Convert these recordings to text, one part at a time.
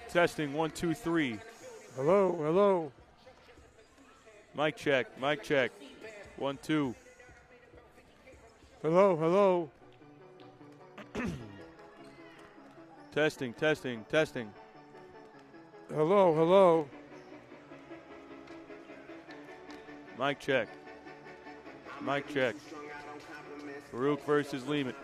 Testing 1, 2, 3. Hello, hello. Mic check, mic check. 1, 2. Hello, hello. Testing, testing, testing. Hello, hello. Mic check. Mic check. Farouk versus Lehman.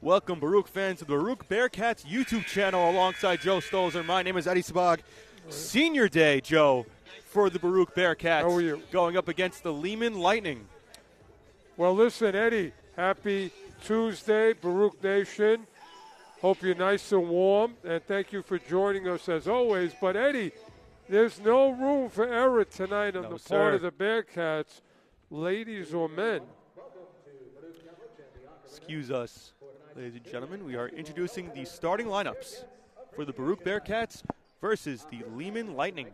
Welcome, Baruch fans, to the Baruch Bearcats YouTube channel alongside Joe Stolzer. My name is Eddie Sabag. Senior day, Joe, for the Baruch Bearcats. How are you? Going up against the Lehman Lightning. Well, listen, Eddie, happy Tuesday, Baruch Nation. Hope you're nice and warm, and thank you for joining us as always. But, Eddie, there's no room for error tonight on the part of the Bearcats, ladies or men. Excuse us, ladies and gentlemen. We are introducing the starting lineups for the Baruch Bearcats versus the Lehman Lightning.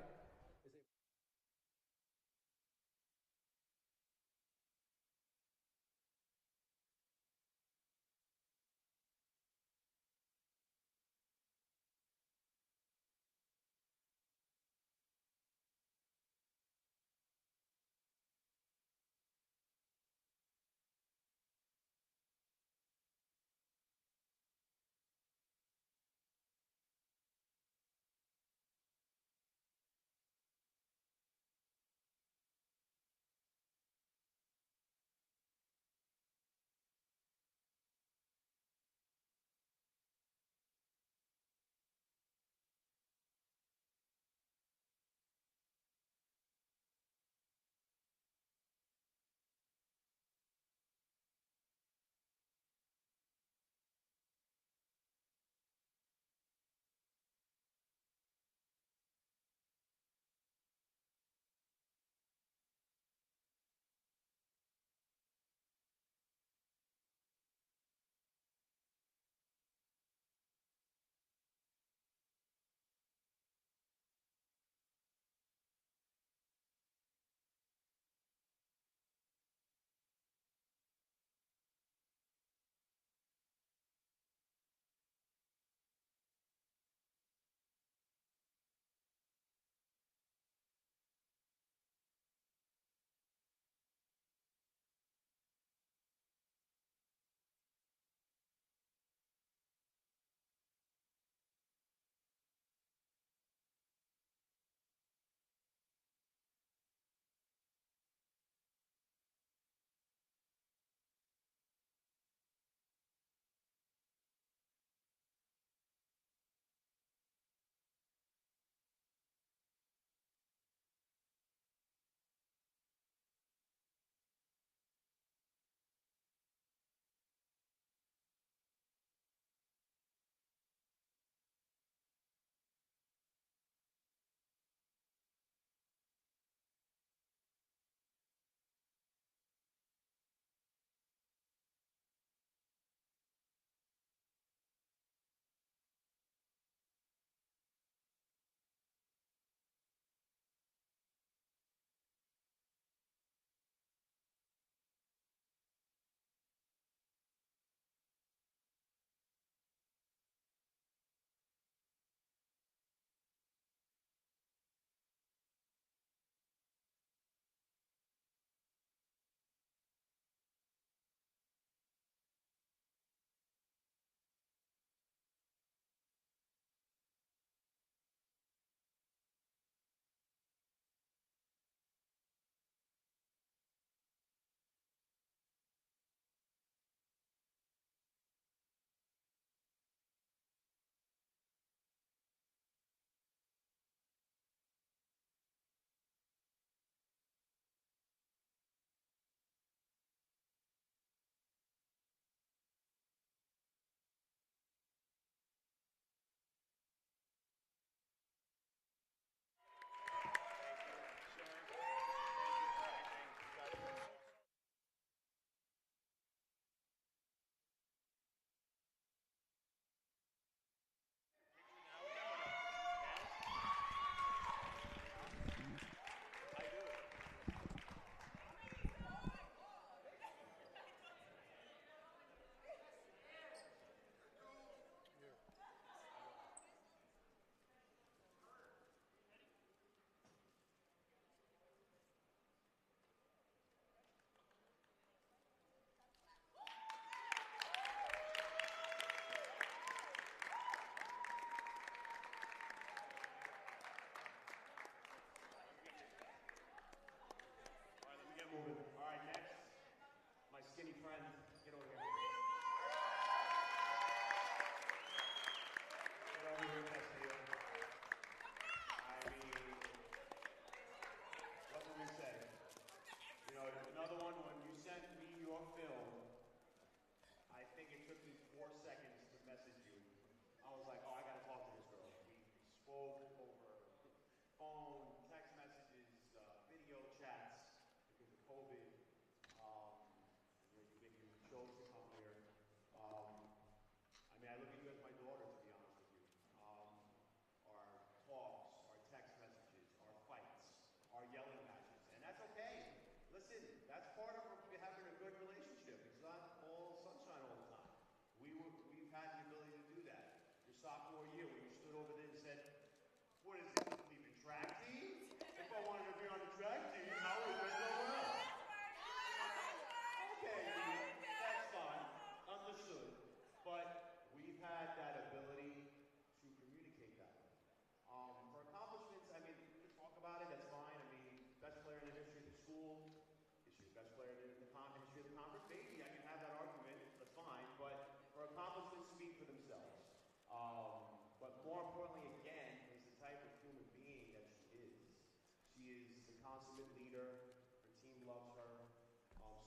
consummate leader. Her team loves her.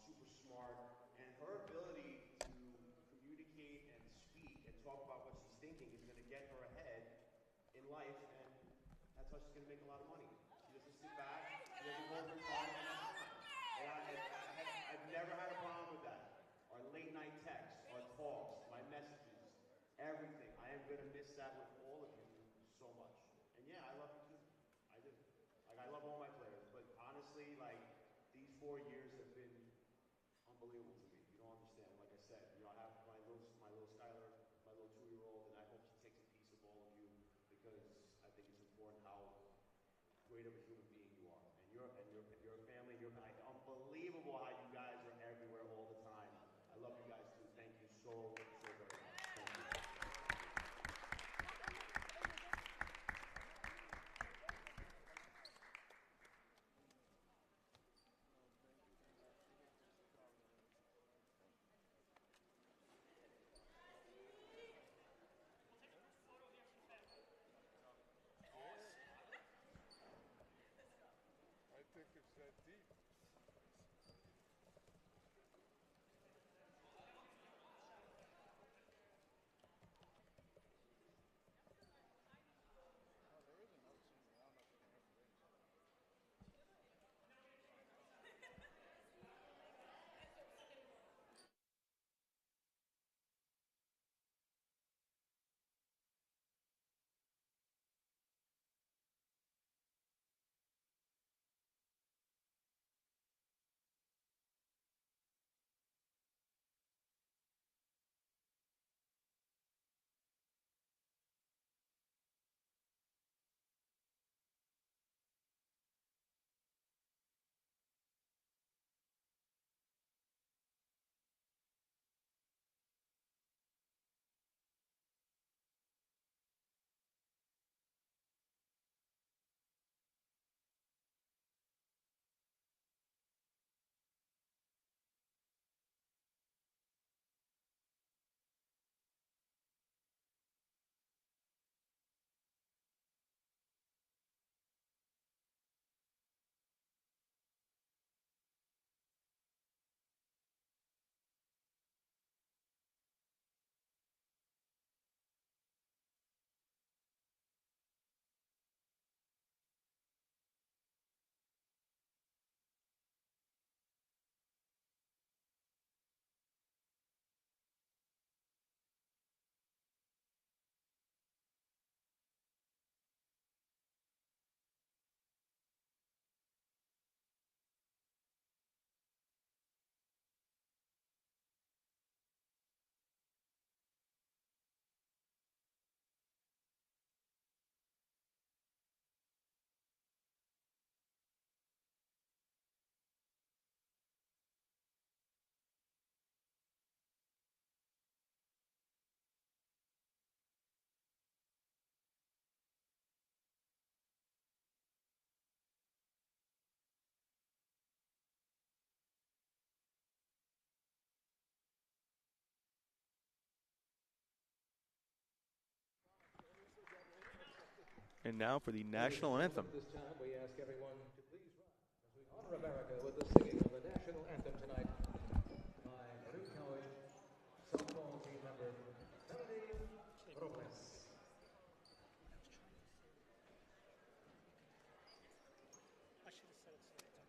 Super smart, and her ability to communicate and speak and talk about what she's thinking is going to get her ahead in life, and that's how she's going to make a lot of money. She doesn't sit back. She doesn't hold her tongue. And I've never had a problem with that. Our late night texts, our calls, my messages, everything. I am going to miss that with all of you so much. And yeah, I love you too. I do. Like, I love all my players, but honestly, like, these 4 years have been unbelievable to me. You don't understand. Like I said, you know, I have my little Skylar, my little 2-year-old, and I hope she takes a piece of all of you because I think it's important how great of a human being you are, and your family, unbelievable how you guys are everywhere all the time. I love you guys too. Thank you so very much. Thank you. I think it's that deep. And now for the national anthem. This time we ask everyone to please rise as we honor America with the singing of the national anthem tonight by Marine College softball team member Melody Robles. I should have said it so. Good job.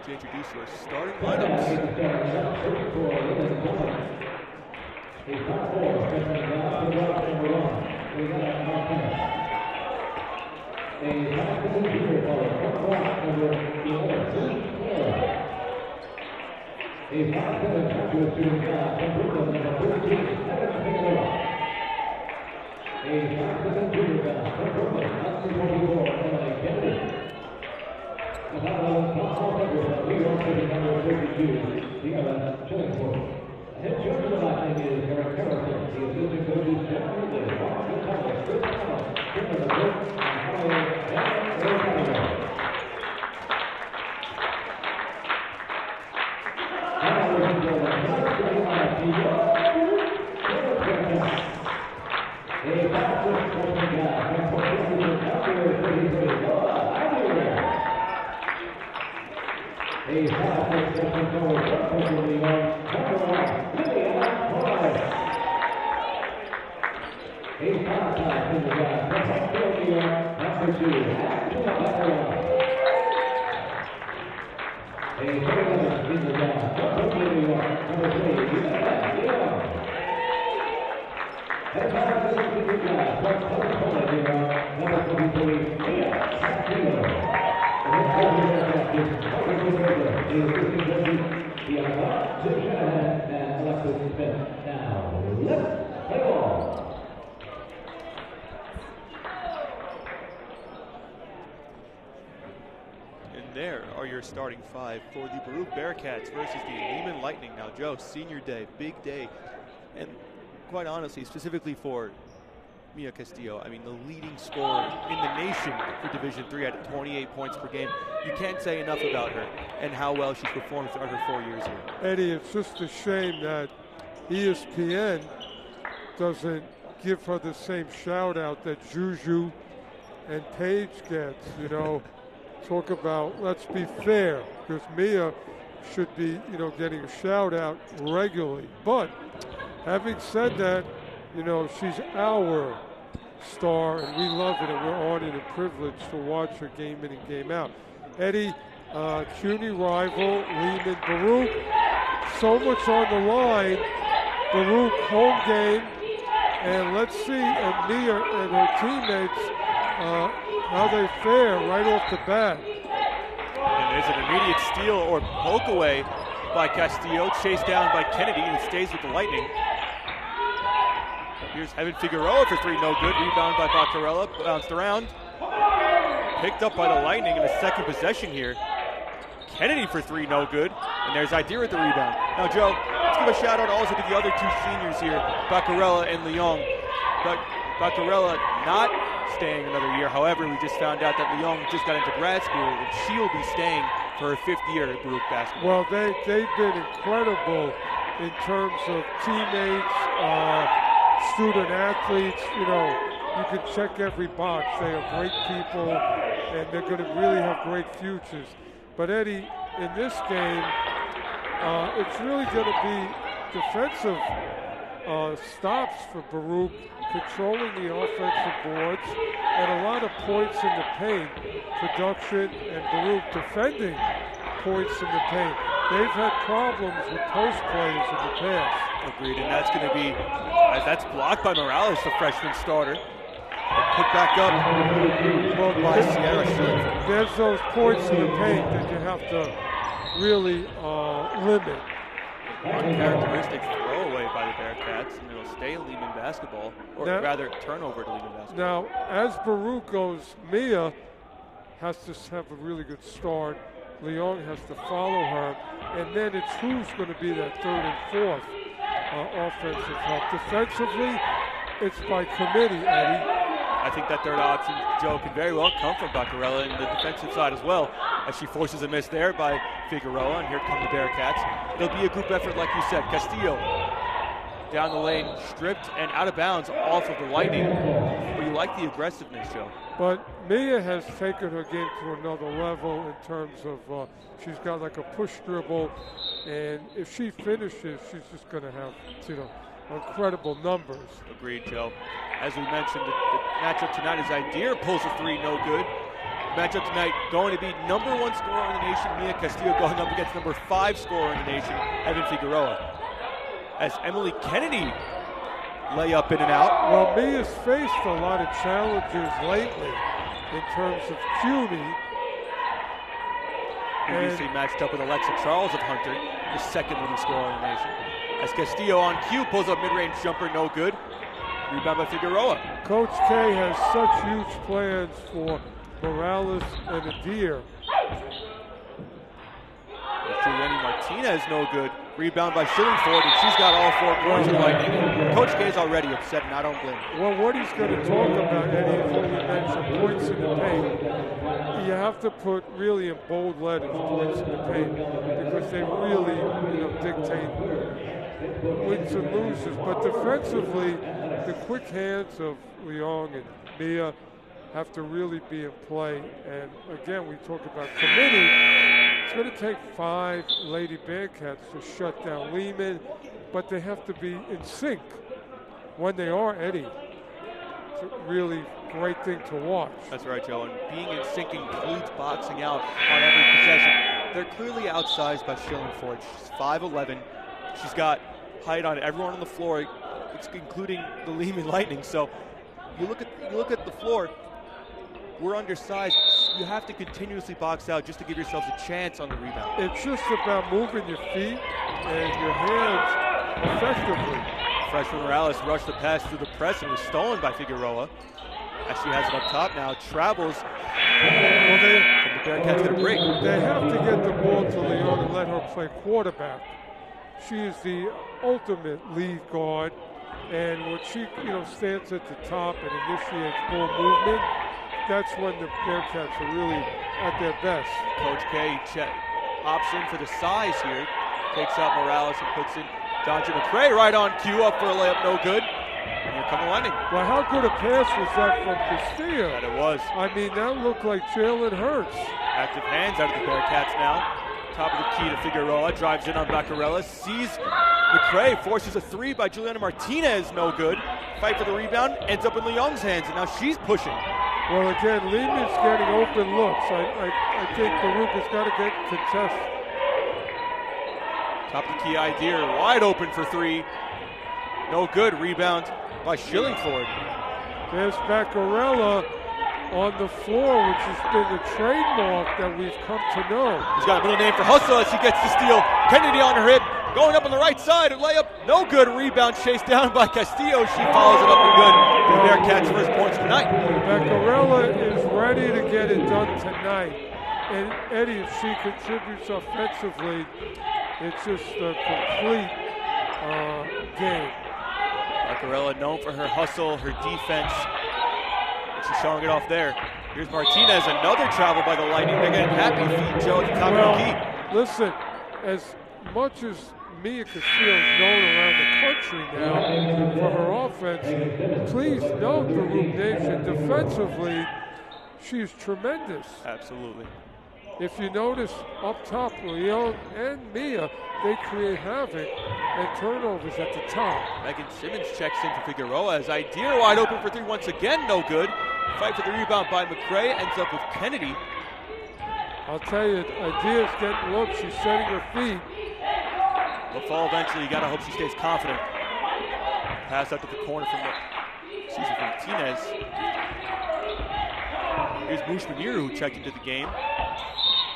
to introduce your starting lineups. And there are your starting five for the Baruch Bearcats versus the Lehman Lightning. Now, Joe, senior day, big day. And quite honestly, specifically for Mia Castillo, I mean, the leading scorer in the nation for Division III at 28 points per game. You can't say enough about her and how well she's performed throughout her 4 years here. Eddie, it's just a shame that ESPN doesn't give her the same shout out that Juju and Paige get. You know, talk about, let's be fair, because Mia should be, you know, getting a shout out regularly. But having said that, you know, she's our star, and we love it, and we're honored and privileged to watch her game in and game out. Eddie, CUNY rival, Lehman, Baruch, so much on the line. Baruch, home game, and let's see Mia and her teammates, how they fare right off the bat. And there's an immediate steal or poke away by Castillo, chased down by Kennedy, and it stays with the Lightning. Here's Evan Figueroa for three, no good. Rebound by Baccarella, bounced around. Picked up by the Lightning in the second possession here. Kennedy for three, no good. And there's Idea with the rebound. Now, Joe, let's give a shout out also to the other two seniors here, Baccarella and Leung. But Baccarella not staying another year. However, we just found out that Leung just got into grad school, and she'll be staying for her fifth year at Baruch basketball. Well, they've been incredible in terms of teammates, student athletes. You know, you can check every box. They are great people, and they're going to really have great futures. But Eddie, in this game, it's really going to be defensive stops for Baruch, controlling the offensive boards, and a lot of points in the paint production, and Baruch defending points in the paint. They've had problems with post plays in the past. Agreed, and that's going to be, as that's blocked by Morales, the freshman starter. Put back up by Sierra Schultz. There's those points in the paint that you have to really limit. Uncharacteristic throwaway by the Bearcats, and it'll stay Lehman basketball, or now, rather turnover to Lehman basketball. Now, as Baruch goes, Mia has to have a really good start. Leung has to follow her, and then it's who's going to be that third and fourth offensive help. Defensively, it's by committee, Eddie. I think that third option, Joe, can very well come from Baccarella in the defensive side as well, as she forces a miss there by Figueroa, and here come the Bearcats. It'll be a group effort, like you said. Castillo down the lane, stripped and out of bounds off of the Lightning. But you like the aggressiveness, Joe. But Mia has taken her game to another level in terms of she's got like a push dribble, and if she finishes, she's just going to have, you know, incredible numbers. Agreed, Joe. As we mentioned, the matchup tonight is Idea pulls a three, no good. Matchup tonight going to be number 1 scorer in the nation, Mia Castillo, going up against number 5 scorer in the nation, Evan Figueroa. As Emily Kennedy lay up in and out. Well, Mia's faced a lot of challenges lately in terms of cutie. Previously matched up with Alexa Charles of Hunter, the 2nd leading scorer in the nation. As Castillo on cue pulls up mid-range jumper, no good. Rebound by Figueroa. Coach K has such huge plans for Morales and Adir. Juliani Martinez, no good. Rebound by Shillingford, and she's got all 4 points of Lightning. Coach K is already upset, and I don't blame him. Well, what he's going to talk about, Eddie, is what we mentioned, points in the paint. You have to put really in bold letters points in the paint because they really, dictate wins and loses. But defensively, the quick hands of Leong and Mia have to really be in play. And again, we talk about committee. It's going to take 5 Lady Bearcats to shut down Lehman, but they have to be in sync. When they are, Eddie, it's a really great thing to watch. That's right, Joe. And being in sync includes boxing out on every possession. They're clearly outsized by Shillingford. She's 5'11". She's got height on everyone on the floor, including the Lehman Lightning. So you look at the floor. We're undersized. You have to continuously box out just to give yourselves a chance on the rebound. It's just about moving your feet and your hands effectively. Freshman Morales rushed the pass through the press and was stolen by Figueroa. As she has it up top now, travels. And the Bearcats get a break. They have to get the ball to Leon and let her play quarterback. She is the ultimate lead guard, and when she stands at the top and initiates ball movement, that's when the Bearcats are really at their best. Coach K opts in for the size here. Takes out Morales and puts in Dante McCray right on cue, up for a layup, no good. And here come the Lightning. Well, how good a pass was that from Castillo? That it was. I mean, that looked like Jalen Hurts. Active hands out of the Bearcats now. Top of the key to Figueroa, drives in on Baccarella, sees McCray, forces a 3 by Juliana Martinez, no good. Fight for the rebound, ends up in Leong's hands, and now she's pushing. Well, again, Lehman's getting open looks. I think Baruch has got to get contested. Top of the key idea, wide open for 3. No good. Rebound by Shillingford. There's Baccarella on the floor, which has been the trademark that we've come to know. He's got a middle name for hustle as he gets the steal. Kennedy on her hip, going up on the right side, a layup, no good. Rebound chased down by Castillo. She follows it up and good. The Bearcats' first points tonight. Baccarella is ready to get it done tonight. And Eddie, if she contributes offensively, it's just a complete game. Baccarella known for her hustle, her defense. And she's showing it off there. Here's Martinez, another travel by the Lightning. They're getting happy feet, Joe, at the top of the key. Listen, as much as Mia Castillo is known around the country now for her offense, please note, Baruch Nation, defensively, she's tremendous. Absolutely. If you notice up top, Leon and Mia, they create havoc and turnovers at the top. Megan Simmons checks in for Figueroa as Idea wide open for 3 once again, no good. Fight for the rebound by McCray, ends up with Kennedy. I'll tell you, Idea's getting look, she's setting her feet. They'll fall eventually, you gotta hope she stays confident. Pass out to the corner from Martinez. Here's Mushmaniru who checked into the game.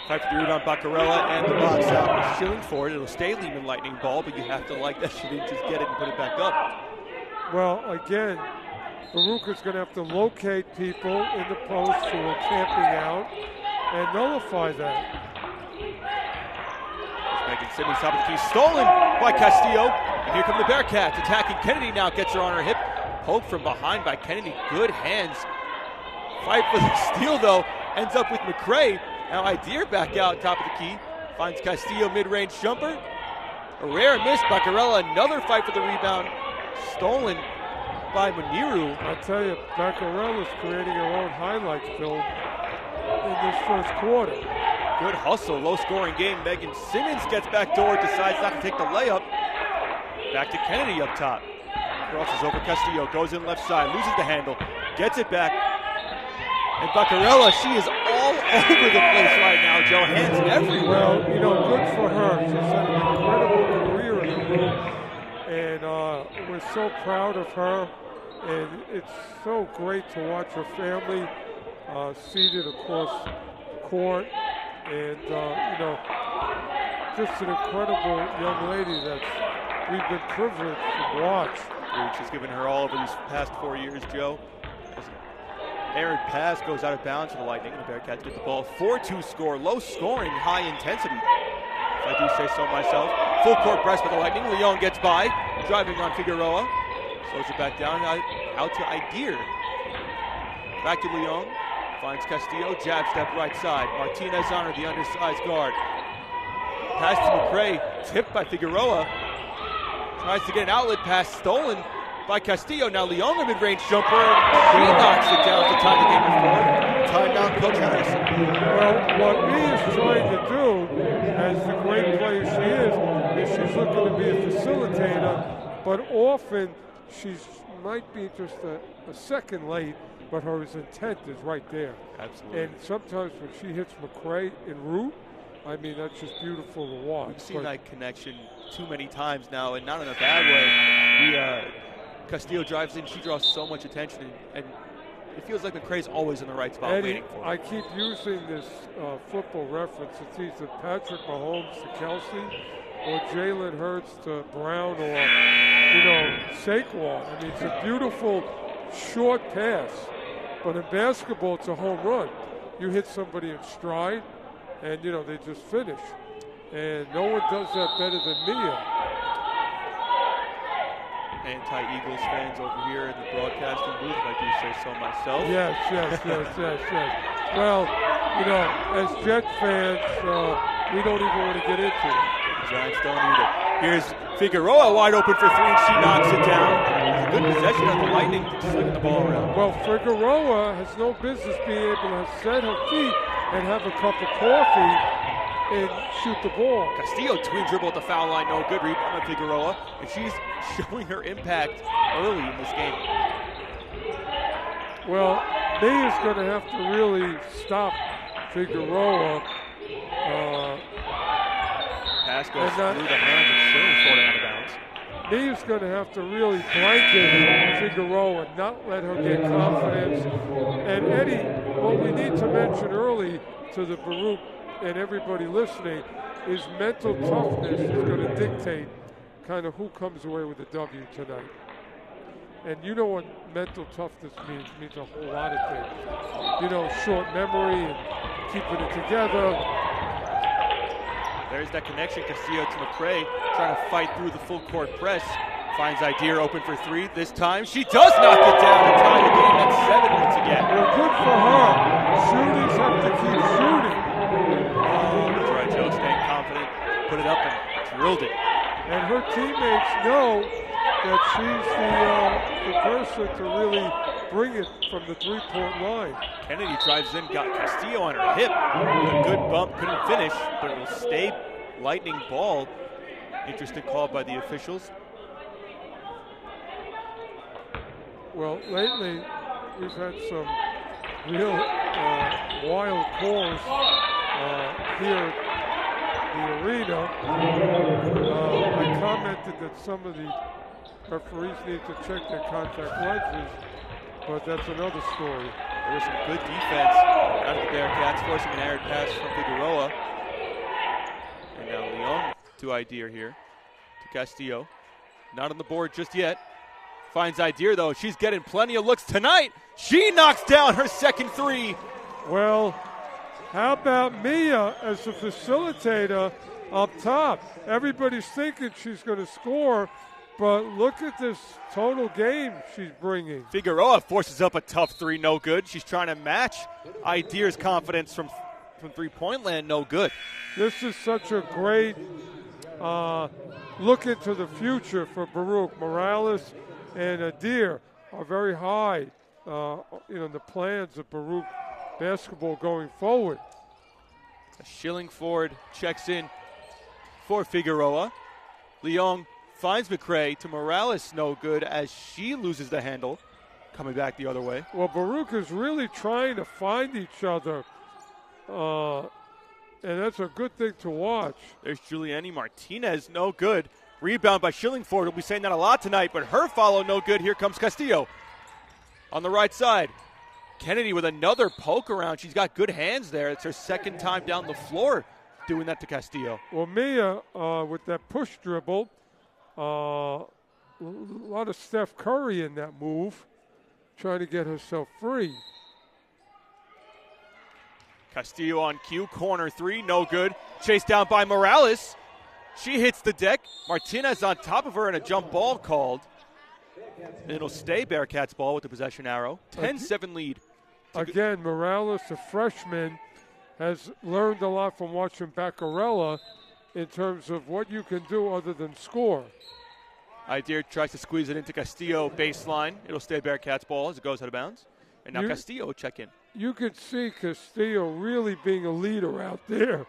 Fight for the rebound, Baccarella, and the box out with Shillingford. It'll stay Lehman Lightning ball, but you have to like that she didn't just get it and put it back up. Well, again, Baruch is going to have to locate people in the post who are camping out and nullify that. Megan Simmons, top of the key, stolen by Castillo. And here come the Bearcats, attacking Kennedy now, gets her on her hip. Poke from behind by Kennedy, good hands. Fight for the steal though, ends up with McCray. Now Idea back out, top of the key. Finds Castillo mid-range jumper. A rare miss, Baccarella, another fight for the rebound. Stolen by Maniru. I tell you, Baccarella's creating her own highlight film in this first quarter. Good hustle, low-scoring game. Megan Simmons gets back door, decides not to take the layup. Back to Kennedy up top. Crosses over Castillo, goes in left side, loses the handle, gets it back, And Baccarella, she is all over the place right now, Joe. Hands everywhere. Well, good for her. She's had an incredible career in the room, and we're so proud of her. And it's so great to watch her family seated across the court, and just an incredible young lady that we've been privileged to watch. She's given her all over these past 4 years, Joe. Errant pass goes out of bounds for the Lightning. The Bearcats get the ball. 4-2 score. Low scoring, high intensity, if I do say so myself. Full court press by the Lightning. Leon gets by, driving on Figueroa. Slows it back down, out to Idir. Back to Leon. Finds Castillo. Jab step right side. Martinez on her, the undersized guard. Pass to McCray. Tipped by Figueroa. Tries to get an outlet pass stolen by Castillo. Now Leon, a mid-range jumper, and she knocks it down to tie the game forward. Timeout, Coach Harrison. Well, what Mia is trying to do, as the great player she is she's looking to be a facilitator, but often she might be just a second late, but her intent is right there. Absolutely. And sometimes when she hits McCray en route, I mean, that's just beautiful to watch. We've seen that connection too many times now, and not in a bad way. Castillo drives in, she draws so much attention, and it feels like McCray's always in the right spot waiting for her. I keep using this football reference. It's either Patrick Mahomes to Kelsey or Jalen Hurts to Brown or, Saquon. I mean, it's a beautiful short pass, but in basketball, it's a home run. You hit somebody in stride, and, they just finish. And no one does that better than Mia. Anti-Eagles fans over here in the broadcasting booth, if I do say so myself. Yes. Well, as Jet fans, we don't even want to get into it. Giants don't either. Here's Figueroa wide open for three, and she knocks it down. It's a good possession of the Lightning, swinging the ball around. Well, Figueroa has no business being able to set her feet and have a cup of coffee and shoot the ball. Castillo twin dribble at the foul line, no good. Rebound by Figueroa, and she's showing her impact early in this game. Well, Mia's going to have to really stop Figueroa. Pass goes through the hands of Shane, falling out of bounds. Mia's going to have to really blanket Figueroa, not let her get confidence. And Eddie, what we need to mention early to the Baruch and everybody listening is mental toughness is going to dictate kind of who comes away with the W tonight. And you know what mental toughness means. It means a whole lot of things. Short memory and keeping it together. There's that connection, Castillo to McCray, trying to fight through the full court press. Finds Idir open for three. This time she does knock it down and tie the game at 7 minutes again. Well, good for her. Shooters have to keep shooting. That's right, Joe, staying confident, put it up and drilled it. And her teammates know that she's the person to really bring it from the three-point line. Kennedy drives in, got Castillo on her hip. A good bump, couldn't finish, but it will stay Lightning ball. Interesting call by the officials. Well, lately we've had some real wild calls here at the arena. I commented that some of the referees need to check their contact lenses, but that's another story. There was some good defense out of the Bearcats, forcing an errant pass from Figueroa. And now Leon to Idir here, to Castillo. Not on the board just yet. Finds Idir though, she's getting plenty of looks tonight. She knocks down her second three. Well, how about Mia as the facilitator up top? Everybody's thinking she's going to score, but look at this total game she's bringing. Figueroa forces up a tough three, no good. She's trying to match Idir's confidence from three-point land, no good. This is such a great look into the future for Baruch. Morales and Idir are very high in the plans of Baruch basketball going forward. Schillingford checks in for Figueroa. Leon finds McCray to Morales, no good as she loses the handle. coming back the other way. Well, Baruch is really trying to find each other, and that's a good thing to watch. There's Juliani Martinez, no good. Rebound by Shillingford. We'll be saying that a lot tonight, but her follow no good. Here comes Castillo on the right side. Kennedy with another poke around. She's got good hands there. It's her second time down the floor doing that to Castillo. Well, Mia, with that push dribble, a lot of Steph Curry in that move, trying to get herself free. Castillo on cue, corner three, no good. Chased down by Morales. She hits the deck. Martinez on top of her and a jump ball called. And it'll stay Bearcats ball with the possession arrow. 10-7 lead. Again, Morales, the freshman, has learned a lot from watching Baccarella in terms of what you can do other than score. Idea tries to squeeze it into Castillo baseline. It'll stay Bearcats ball as it goes out of bounds. And now Castillo will check in. You can see Castillo really being a leader out there,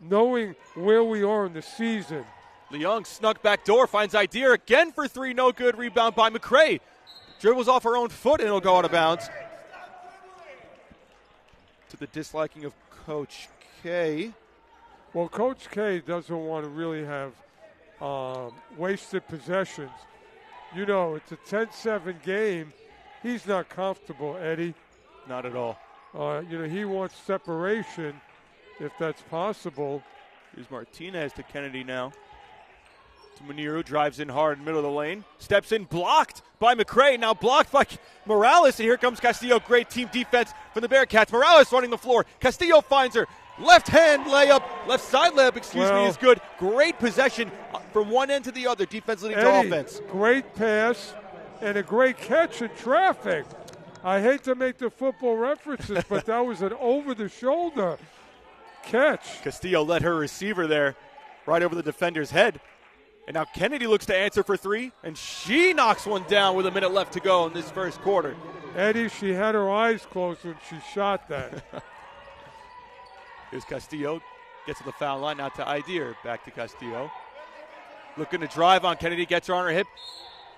knowing where we are in the season. Leung snuck back door, finds Idea again for three, no good. Rebound by McCray. Dribbles off her own foot and it'll go out of bounds. To the disliking of Coach K. Well, Coach K doesn't want to really have wasted possessions. You know, it's a 10-7 game. He's not comfortable, Eddie. Not at all. He wants separation if that's possible. Here's Martinez to Kennedy now. To Muniru, drives in hard in the middle of the lane. Steps in, blocked by McCray. Now blocked by Morales. And here comes Castillo. Great team defense from the Bearcats. Morales running the floor. Castillo finds her. Left hand layup. Left side layup, is good. Great possession from one end to the other. Defense leading to offense. Great pass and a great catch in traffic. I hate to make the football references, but that was an over-the-shoulder catch. Castillo led her receiver there right over the defender's head. And now Kennedy looks to answer for three, and she knocks one down with a minute left to go in this first quarter. Eddie, she had her eyes closed when she shot that. Here's Castillo. Gets to the foul line, now to Idea. Back to Castillo. Looking to drive on Kennedy, gets her on her hip.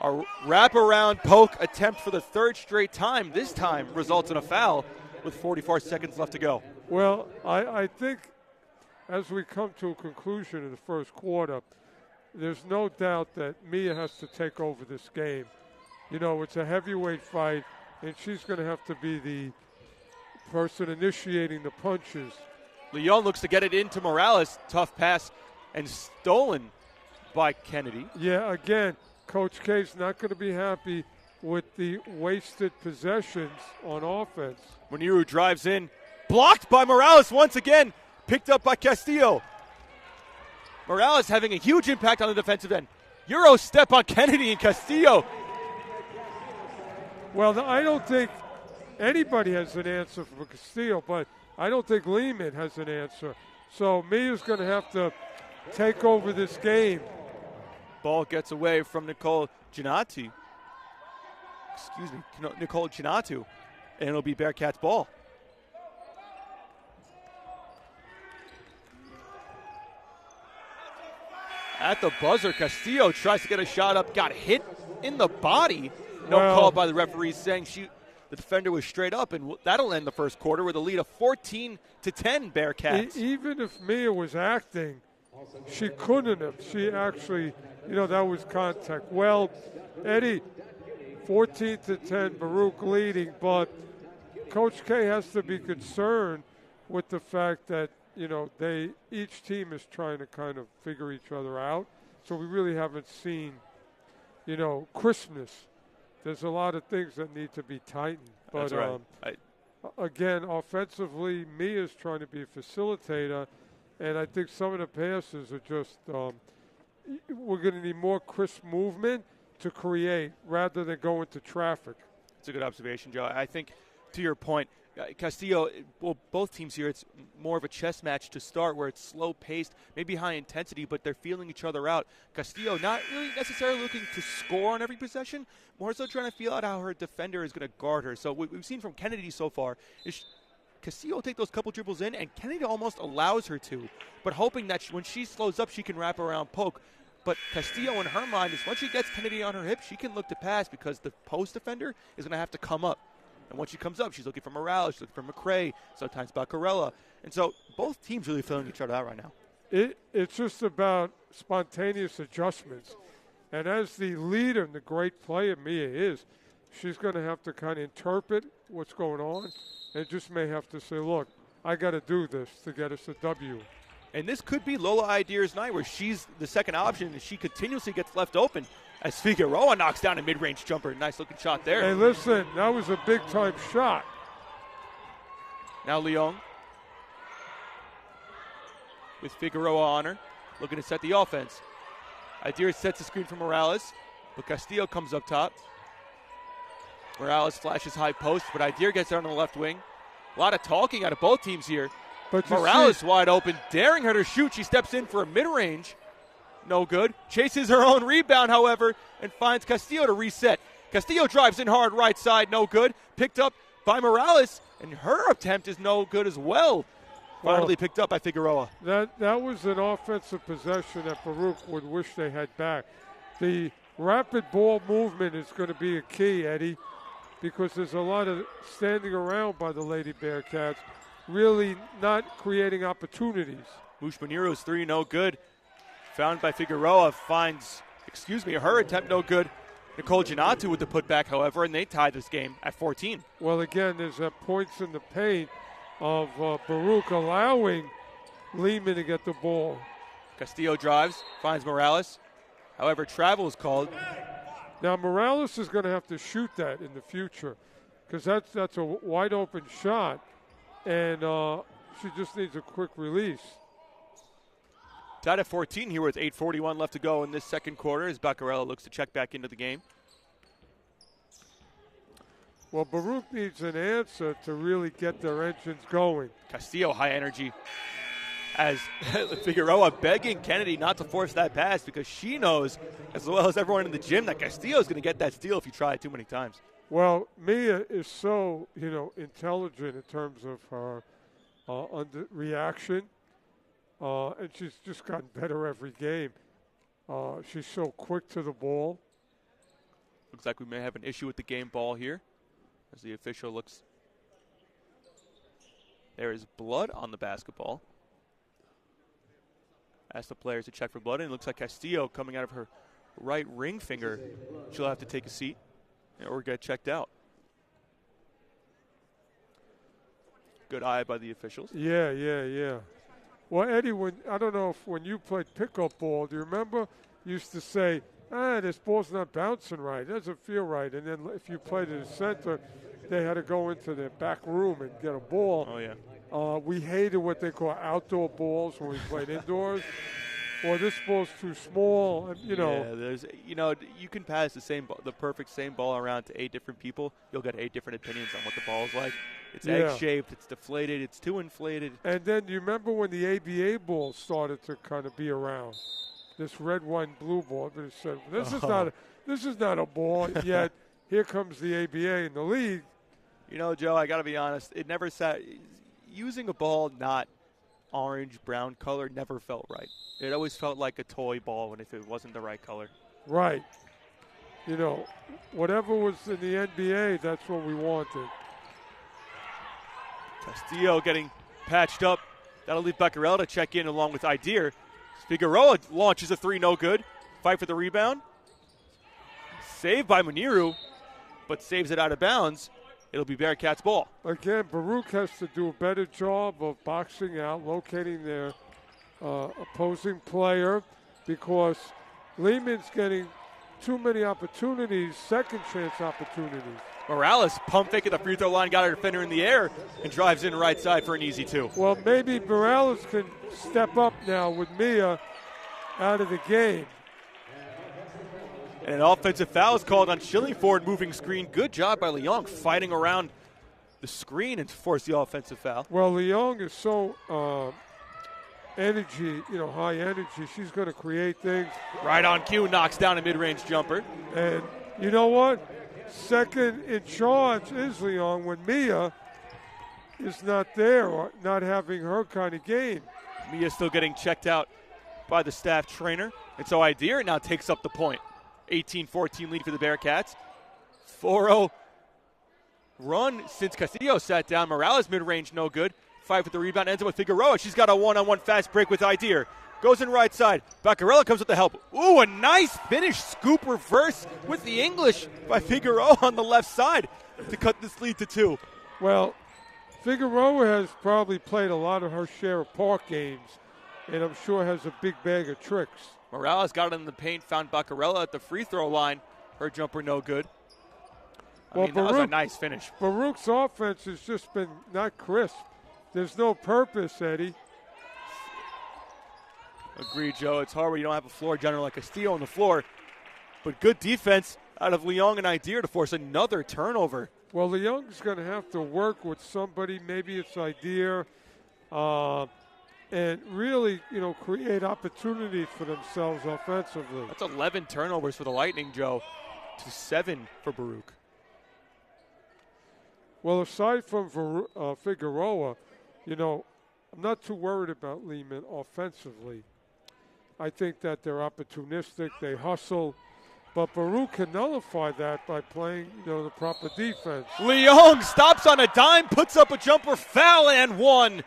A wraparound poke attempt for the third straight time. This time results in a foul with 44 seconds left to go. Well, I think as we come to a conclusion in the first quarter, there's no doubt that Mia has to take over this game. You know, it's a heavyweight fight, and she's going to have to be the person initiating the punches. Leon looks to get it into Morales. Tough pass and stolen by Kennedy. Yeah, again, Coach K's not going to be happy with the wasted possessions on offense. Muniru drives in. Blocked by Morales once again. Picked up by Castillo. Morales having a huge impact on the defensive end. Euro step on Kennedy and Castillo. Well, I don't think anybody has an answer for Castillo, but I don't think Lehman has an answer. So Mia's going to have to take over this game. Ball gets away from Nicole Ginatu. Nicole Ginatu. And it'll be Bearcats ball. At the buzzer, Castillo tries to get a shot up, got hit in the body. No call by the referees saying the defender was straight up, and that'll end the first quarter with a lead of 14-10 Bearcats. Even if Mia was acting, she couldn't have. She actually, that was contact. Well, Eddie, 14-10, Baruch leading, but Coach K has to be concerned with the fact that each team is trying to kind of figure each other out. So we really haven't seen, crispness. There's a lot of things that need to be tightened. But, that's right. Again, offensively, Mia's trying to be a facilitator, and I think some of the passes are just we're going to need more crisp movement to create rather than go into traffic. It's a good observation, Joe. I think, to your point, Castillo, both teams here, it's more of a chess match to start where it's slow-paced, maybe high intensity, but they're feeling each other out. Castillo not really necessarily looking to score on every possession, more so trying to feel out how her defender is going to guard her. So what we've seen from Kennedy so far is Castillo will take those couple dribbles in, and Kennedy almost allows her to, but hoping that when she slows up, she can wrap around poke. But Castillo, in her mind, is once she gets Kennedy on her hip, she can look to pass because the post defender is going to have to come up. And once she comes up, she's looking for Morales, she's looking for McRae, sometimes Baccarella. And so both teams really filling each other out right now. It's just about spontaneous adjustments. And as the leader and the great player Mia is, she's going to have to kind of interpret what's going on and just may have to say, look, I got to do this to get us a W. And this could be Lola Ideer's night where she's the second option and she continuously gets left open as Figueroa knocks down a mid-range jumper. Nice looking shot there. Hey, listen, that was a big-time shot. Now Leong with Figueroa on her, looking to set the offense. Ideer sets the screen for Morales, but Castillo comes up top. Morales flashes high post, but Ideer gets there on the left wing. A lot of talking out of both teams here. But Morales wide open, daring her to shoot. She steps in for a mid-range. No good. Chases her own rebound, however, and finds Castillo to reset. Castillo drives in hard right side, no good. Picked up by Morales, and her attempt is no good as well. Finally picked up by Figueroa. That was an offensive possession that Baruch would wish they had back. The rapid ball movement is going to be a key, Eddie, because there's a lot of standing around by the Lady Bearcats, really not creating opportunities. Mushmaniro's three, no good. Found by Figueroa, finds, her attempt no good. Nicole Giannatu with the putback, however, and they tie this game at 14. Well, again, there's points in the paint of Baruch allowing Lehman to get the ball. Castillo drives, finds Morales. However, travel is called. Now, Morales is going to have to shoot that in the future because that's a wide open shot, and she just needs a quick release. Tied at 14 here with 8:41 left to go in this second quarter as Baccarella looks to check back into the game. Well, Baruch needs an answer to really get their engines going. Castillo, high energy, as Figueroa begging Kennedy not to force that pass because she knows, as well as everyone in the gym, that Castillo is going to get that steal if you try it too many times. Well, Mia is so, intelligent in terms of her reaction, and she's just gotten better every game. She's so quick to the ball. Looks like we may have an issue with the game ball here. As the official looks, there is blood on the basketball. Ask the players to check for blood, and it looks like Castillo coming out of her right ring finger. She'll have to take a seat or get checked out. Good eye by the officials. Yeah. Well, Eddie, I don't know if when you played pickup ball, do you remember you used to say, this ball's not bouncing right. It doesn't feel right. And then if you played in the center, they had to go into their back room and get a ball. Oh, yeah. We hated what they call outdoor balls when we played indoors. Or this ball's too small. And, Yeah, you can pass the perfect same ball around to 8 different people. You'll get 8 different opinions on what the ball is like. It's egg-shaped, it's deflated, it's too inflated. And then you remember when the ABA ball started to kind of be around? This red, white, and blue ball. But it said, this is not a ball. Yet here comes the ABA in the league. Joe, I got to be honest. It never sat. Using a ball not orange, brown color never felt right. It always felt like a toy ball if it wasn't the right color. Right. Whatever was in the NBA, that's what we wanted. Castillo getting patched up. That'll leave Baccarella to check in along with Ideer. Figueroa launches a three, no good. Fight for the rebound. Saved by Muniru, but saves it out of bounds. It'll be Bearcats' ball. Again, Baruch has to do a better job of boxing out, locating their opposing player, because Lehman's getting too many opportunities, second chance opportunities. Morales pump fake at the free throw line, got a defender in the air, and drives in right side for an easy 2. Well, maybe Morales can step up now with Mia out of the game. And an offensive foul is called on Shillingford, moving screen. Good job by Leong fighting around the screen and force the offensive foul. Well, Leong is so high energy. She's going to create things. Right on cue, knocks down a mid-range jumper. And you know what? Second in charge is Leong when Mia is not there or not having her kind of game. Mia still getting checked out by the staff trainer. And so Idea now takes up the point. 18-14 lead for the Bearcats. 4-0 run since Castillo sat down. Morales mid-range, no good. Fight for the rebound, ends up with Figueroa. She's got a one-on-one fast break with Idea. Goes in right side. Baccarella comes with the help. Ooh, a nice finish. Scoop reverse with the English by Figueroa on the left side to cut this lead to 2. Well, Figueroa has probably played a lot of her share of park games, and I'm sure has a big bag of tricks. Morales got it in the paint, found Baccarella at the free throw line. Her jumper no good. That was a nice finish. Baruch's offense has just been not crisp. There's no purpose, Eddie. Agreed, Joe. It's hard when you don't have a floor general like Castillo on the floor. But good defense out of Leong and Idea to force another turnover. Well, Leong's going to have to work with somebody. Maybe it's Idea. And really, create opportunities for themselves offensively. That's 11 turnovers for the Lightning, Joe, to 7 for Baruch. Well, aside from Figueroa, I'm not too worried about Lehman offensively. I think that they're opportunistic, they hustle, but Baruch can nullify that by playing, the proper defense. Leong stops on a dime, puts up a jumper, foul, and 1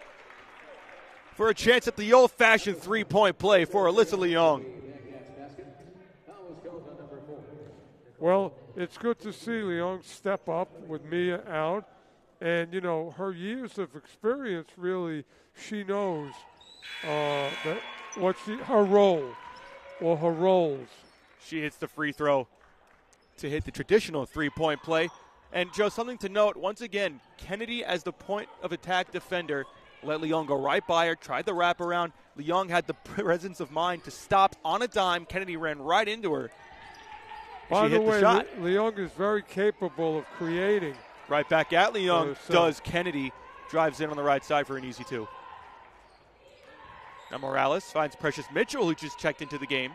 for a chance at the old-fashioned three-point play for Alyssa Leong. Well, it's good to see Leong step up with Mia out. And, her years of experience really, she knows her role or her roles. She hits the free throw to hit the traditional three-point play. And, Joe, something to note, once again, Kennedy as the point of attack defender let Leong go right by her, tried the wraparound. Leong had the presence of mind to stop on a dime. Kennedy ran right into her. By the way, shot. Leong is very capable of creating. Right back at Leong does Kennedy. Drives in on the right side for an easy 2. Now Morales finds Precious Mitchell, who just checked into the game.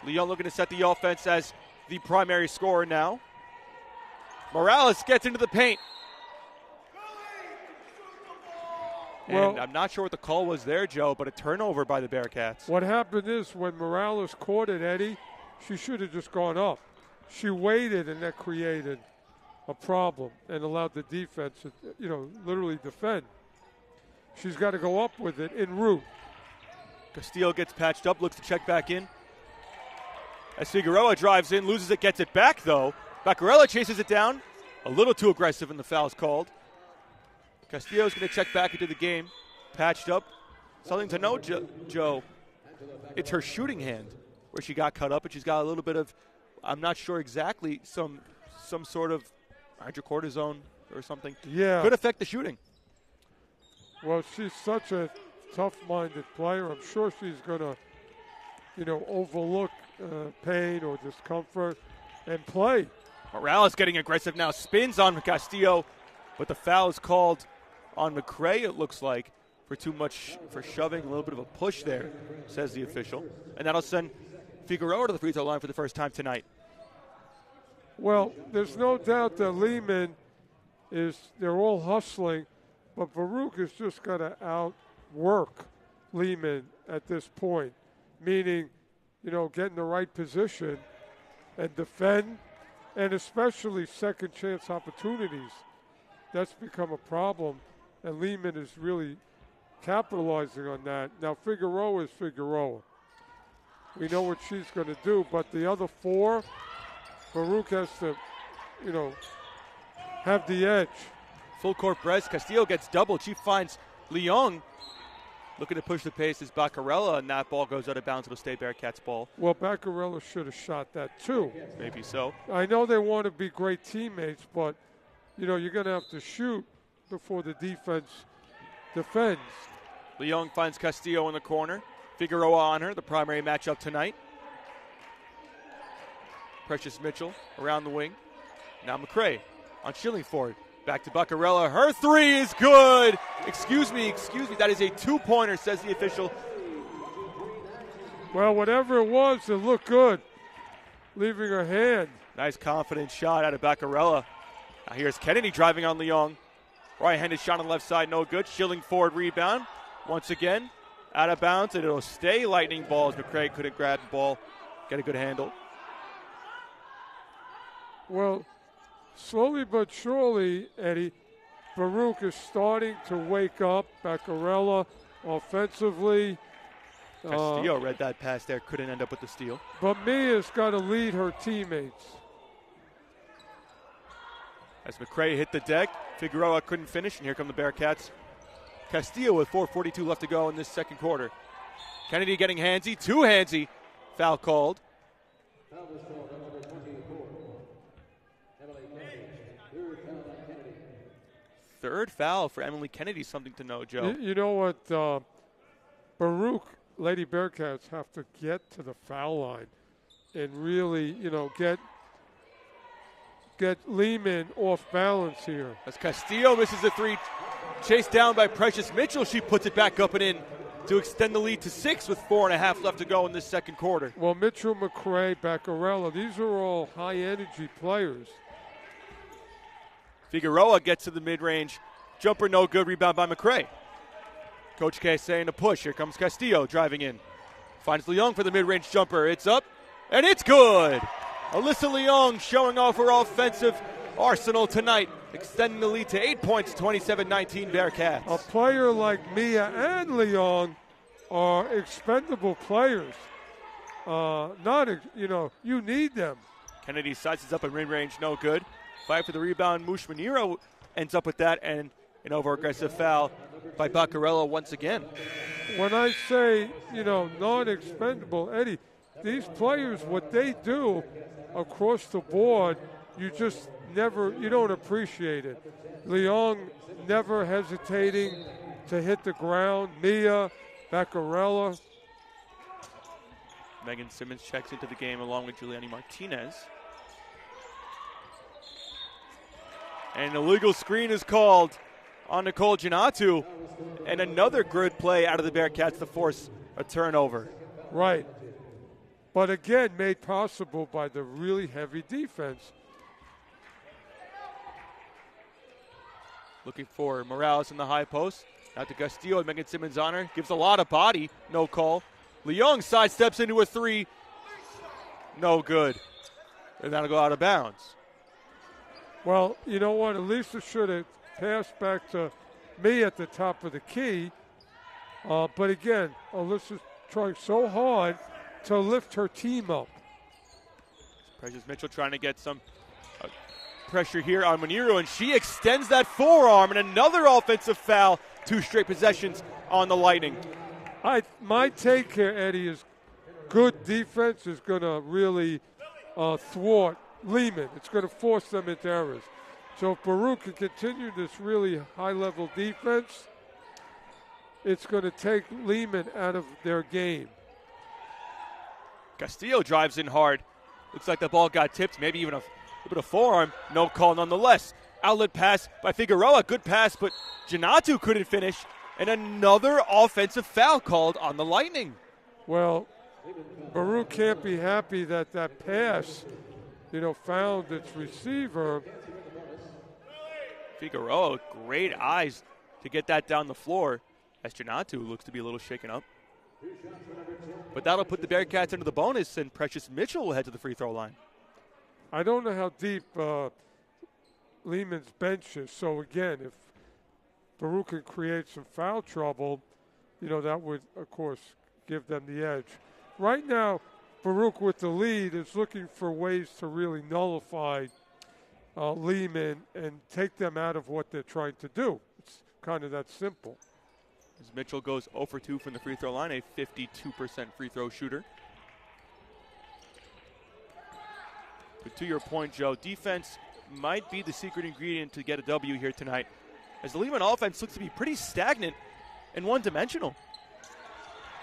Leong looking to set the offense as the primary scorer now. Morales gets into the paint. And I'm not sure what the call was there, Joe, but a turnover by the Bearcats. What happened is when Morales caught it, Eddie, she should have just gone up. She waited, and that created a problem and allowed the defense to, literally defend. She's got to go up with it en route. Castillo gets patched up, looks to check back in. As Figueroa drives in, loses it, gets it back, though. Baccarella chases it down. A little too aggressive, and the foul's called. Castillo's going to check back into the game. Patched up. Something to note, Joe. It's her shooting hand where she got cut up, and she's got a little bit of, I'm not sure exactly, some sort of hydrocortisone or something. Yeah. Could affect the shooting. Well, she's such a tough-minded player. I'm sure she's going to, overlook pain or discomfort and play. Morales getting aggressive now. Spins on Castillo, but the foul is called on McCray, it looks like, for too much, for shoving, a little bit of a push there, says the official. And that'll send Figueroa to the free throw line for the first time tonight. Well, there's no doubt that Lehman they're all hustling, but Baruch has just got to outwork Lehman at this point, meaning, get in the right position and defend, and especially second chance opportunities. That's become a problem, and Lehman is really capitalizing on that. Now, Figueroa is Figueroa. We know what she's going to do, but the other 4, Baruch has to, have the edge. Full court press. Castillo gets doubled. She finds Leong looking to push the pace as Baccarella, and that ball goes out of bounds. It'll stay Bearcats ball. Well, Baccarella should have shot that too. Maybe so. I know they want to be great teammates, but, you're going to have to shoot before the defense defends. Leong finds Castillo in the corner. Figueroa on her, the primary matchup tonight. Precious Mitchell around the wing. Now McCray on Schillingford. Back to Baccarella. Her 3 is good. Excuse me. That is a 2-pointer, says the official. Well, whatever it was, it looked good. Leaving her hand. Nice confident shot out of Baccarella. Now here's Kennedy driving on Leong. Right-handed shot on the left side, no good. Schillingford rebound. Once again, out of bounds, and it'll stay Lightning ball as McCray couldn't grab the ball, get a good handle. Well, slowly but surely, Eddie, Baruch is starting to wake up. Baccarella offensively. Castillo read that pass there, couldn't end up with the steal. But Mia's got to lead her teammates. As McCray hit the deck, Figueroa couldn't finish, and here come the Bearcats. Castillo with 4:42 left to go in this second quarter. Kennedy getting handsy, too handsy. Foul called. Foul was called on number 24. Emily Kennedy. Third foul on Kennedy. Third foul for Emily Kennedy, something to know, Joe. You know what? Baruch, Lady Bearcats have to get to the foul line and really, get Lehman off balance here. As Castillo misses a three, chased down by Precious Mitchell, she puts it back up and in to extend the lead to 6 with 4.5 left to go in this second quarter. Well, Mitchell, McCray, Baccarella, these are all high-energy players. Figueroa gets to the mid-range. Jumper no good, rebound by McCray. Coach K saying to push. Here comes Castillo driving in. Finds Leung for the mid-range jumper. It's up, and it's good. Alyssa Leung showing off her offensive arsenal tonight, extending the lead to 8 points, 27-19 Bearcats. A player like Mia and Leung are expendable players. You need them. Kennedy sizes up a mid-range, no good. Fight for the rebound. Mushmaniro ends up with that, and an over-aggressive foul by Baccarella once again. When I say, non-expendable, Eddie, these players, what they do across the board, you don't appreciate it. Leung never hesitating to hit the ground. Mia, Baccarella. Megan Simmons checks into the game along with Giuliani Martinez. And an illegal screen is called on Nicole Giannatu. And another good play out of the Bearcats to force a turnover. Right. But again, made possible by the really heavy defense. Looking for Morales in the high post. Out to Castillo and Megan Simmons on her. Gives a lot of body. No call. Leung sidesteps into a three. No good. And that'll go out of bounds. Well, you know what? Elisa should have passed back to me at the top of the key. But again, Alyssa's trying so hard to lift her team up. Precious Mitchell trying to get some pressure here on Muniro, and she extends that forearm, and another offensive foul. 2 straight possessions on the Lightning. My take here, Eddie, is good defense is going to really thwart Lehman. It's going to force them into errors. So if Baruch can continue this really high-level defense, it's going to take Lehman out of their game. Castillo drives in hard. Looks like the ball got tipped, maybe even a bit of forearm. No call nonetheless. Outlet pass by Figueroa. Good pass, but Giannatu couldn't finish. And another offensive foul called on the Lightning. Well, Baruch can't be happy that pass, found its receiver. Figueroa, great eyes to get that down the floor, as Giannatu looks to be a little shaken up. But that'll put the Bearcats into the bonus, and Precious Mitchell will head to the free throw line. I don't know how deep Lehman's bench is. So, again, if Baruch can create some foul trouble, that would, of course, give them the edge. Right now, Baruch with the lead is looking for ways to really nullify Lehman and take them out of what they're trying to do. It's kind of that simple. As Mitchell goes 0 for 2 from the free throw line, a 52% free throw shooter. But to your point, Joe, defense might be the secret ingredient to get a W here tonight, as the Lehman offense looks to be pretty stagnant and one-dimensional.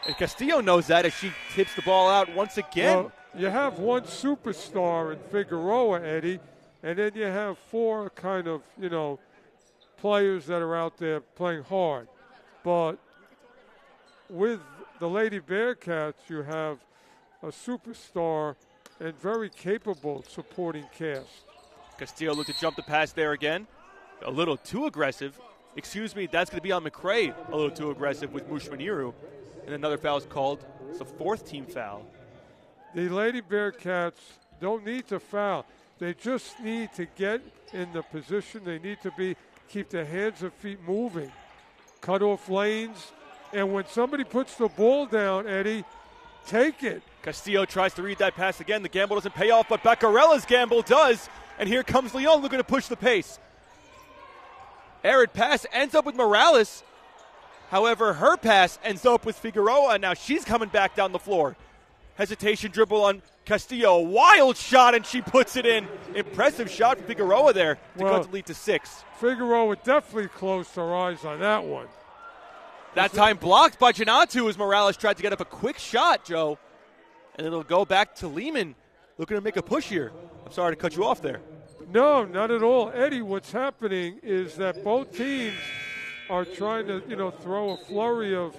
And Castillo knows that as she tips the ball out once again. Well, you have one superstar in Figueroa, Eddie, and then you have 4 kind of, players that are out there playing hard. But with the Lady Bearcats, you have a superstar and very capable supporting cast. Castillo looked to jump the pass there again. A little too aggressive. Excuse me, that's going to be on McCray. A little too aggressive with Mushmaniru. And another foul is called. It's the 4th team foul. The Lady Bearcats don't need to foul. They just need to get in the position they need to be, keep their hands and feet moving, cut off lanes, and when somebody puts the ball down, Eddie, take it. Castillo tries to read that pass again. The gamble doesn't pay off, but Beccarella's gamble does. And here comes Leon looking to push the pace. Arid pass ends up with Morales. However, her pass ends up with Figueroa, and now she's coming back down the floor. Hesitation dribble on Castillo. Wild shot, and she puts it in. Impressive shot from Figueroa there to cut the lead to 6. Figueroa definitely closed her eyes on that one. That time blocked by Janatu as Morales tried to get up a quick shot, Joe. And it'll go back to Lehman looking to make a push here. I'm sorry to cut you off there. No, not at all. Eddie, what's happening is that both teams are trying to, throw a flurry of,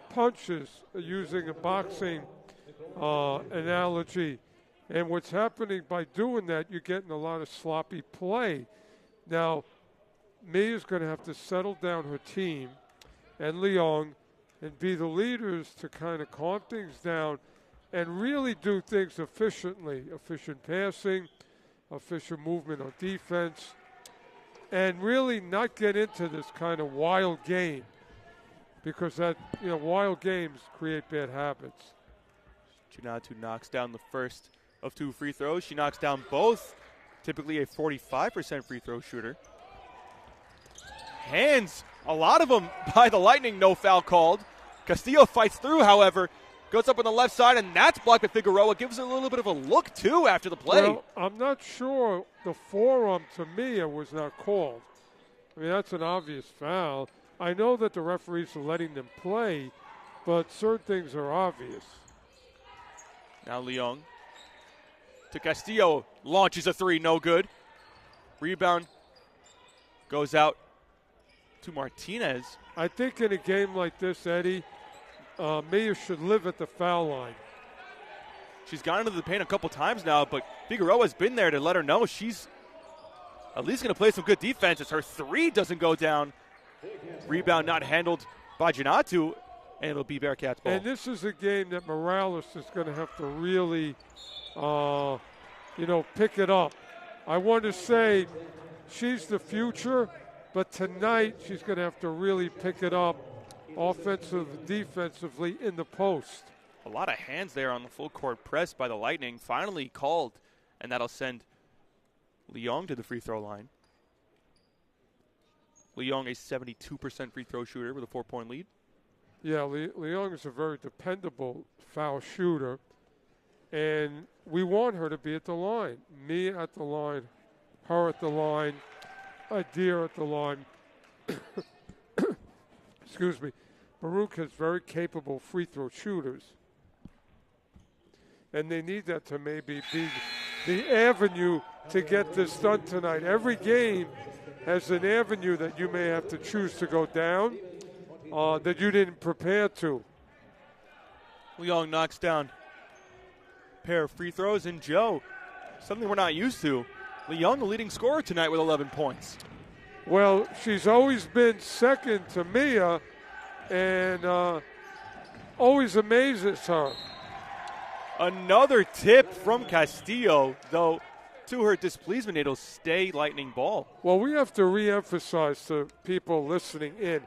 punches using a boxing analogy. And what's happening by doing that, you're getting a lot of sloppy play. Now, Mia's going to have to settle down her team and Leong and be the leaders to kind of calm things down and really do things efficiently. Efficient passing, efficient movement on defense, and really not get into this kind of wild game because that, wild games create bad habits. Janatu knocks down the first of 2 free throws. She knocks down both, typically a 45% free throw shooter. Hands, a lot of them by the Lightning, no foul called. Castillo fights through, however, goes up on the left side, and that's blocked by Figueroa. Gives her a little bit of a look, too, after the play. Well, I'm not sure the forearm to Mia was not called. I mean, that's an obvious foul. I know that the referees are letting them play, but certain things are obvious. Now Leong to Castillo. Launches a 3, no good. Rebound goes out to Martinez. I think in a game like this, Eddie, Mia should live at the foul line. She's gone into the paint a couple times now, but Figueroa's been there to let her know she's at least going to play some good defense as her 3 doesn't go down. Rebound not handled by Janatu, and it'll be Bearcats ball. And this is a game that Morales is going to have to really, pick it up. I want to say she's the future, but tonight she's going to have to really pick it up defensively in the post. A lot of hands there on the full court press by the Lightning. Finally called, and that'll send Leong to the free throw line. Leong, a 72% free throw shooter with a 4-point lead. Yeah, Leong is a very dependable foul shooter, and we want her to be at the line. Me at the line, her at the line, Adir at the line. Excuse me. Baruch has very capable free throw shooters, and they need that to maybe be the avenue to get this done tonight. Every game has an avenue that you may have to choose to go down that you didn't prepare to. Leong knocks down a pair of free throws, and Joe, something we're not used to, Leong the leading scorer tonight with 11 points. Well, she's always been second to Mia, and always amazes her. Another tip from Castillo, though to her displeasement, it'll stay Lightning ball. Well, we have to re-emphasize to people listening in,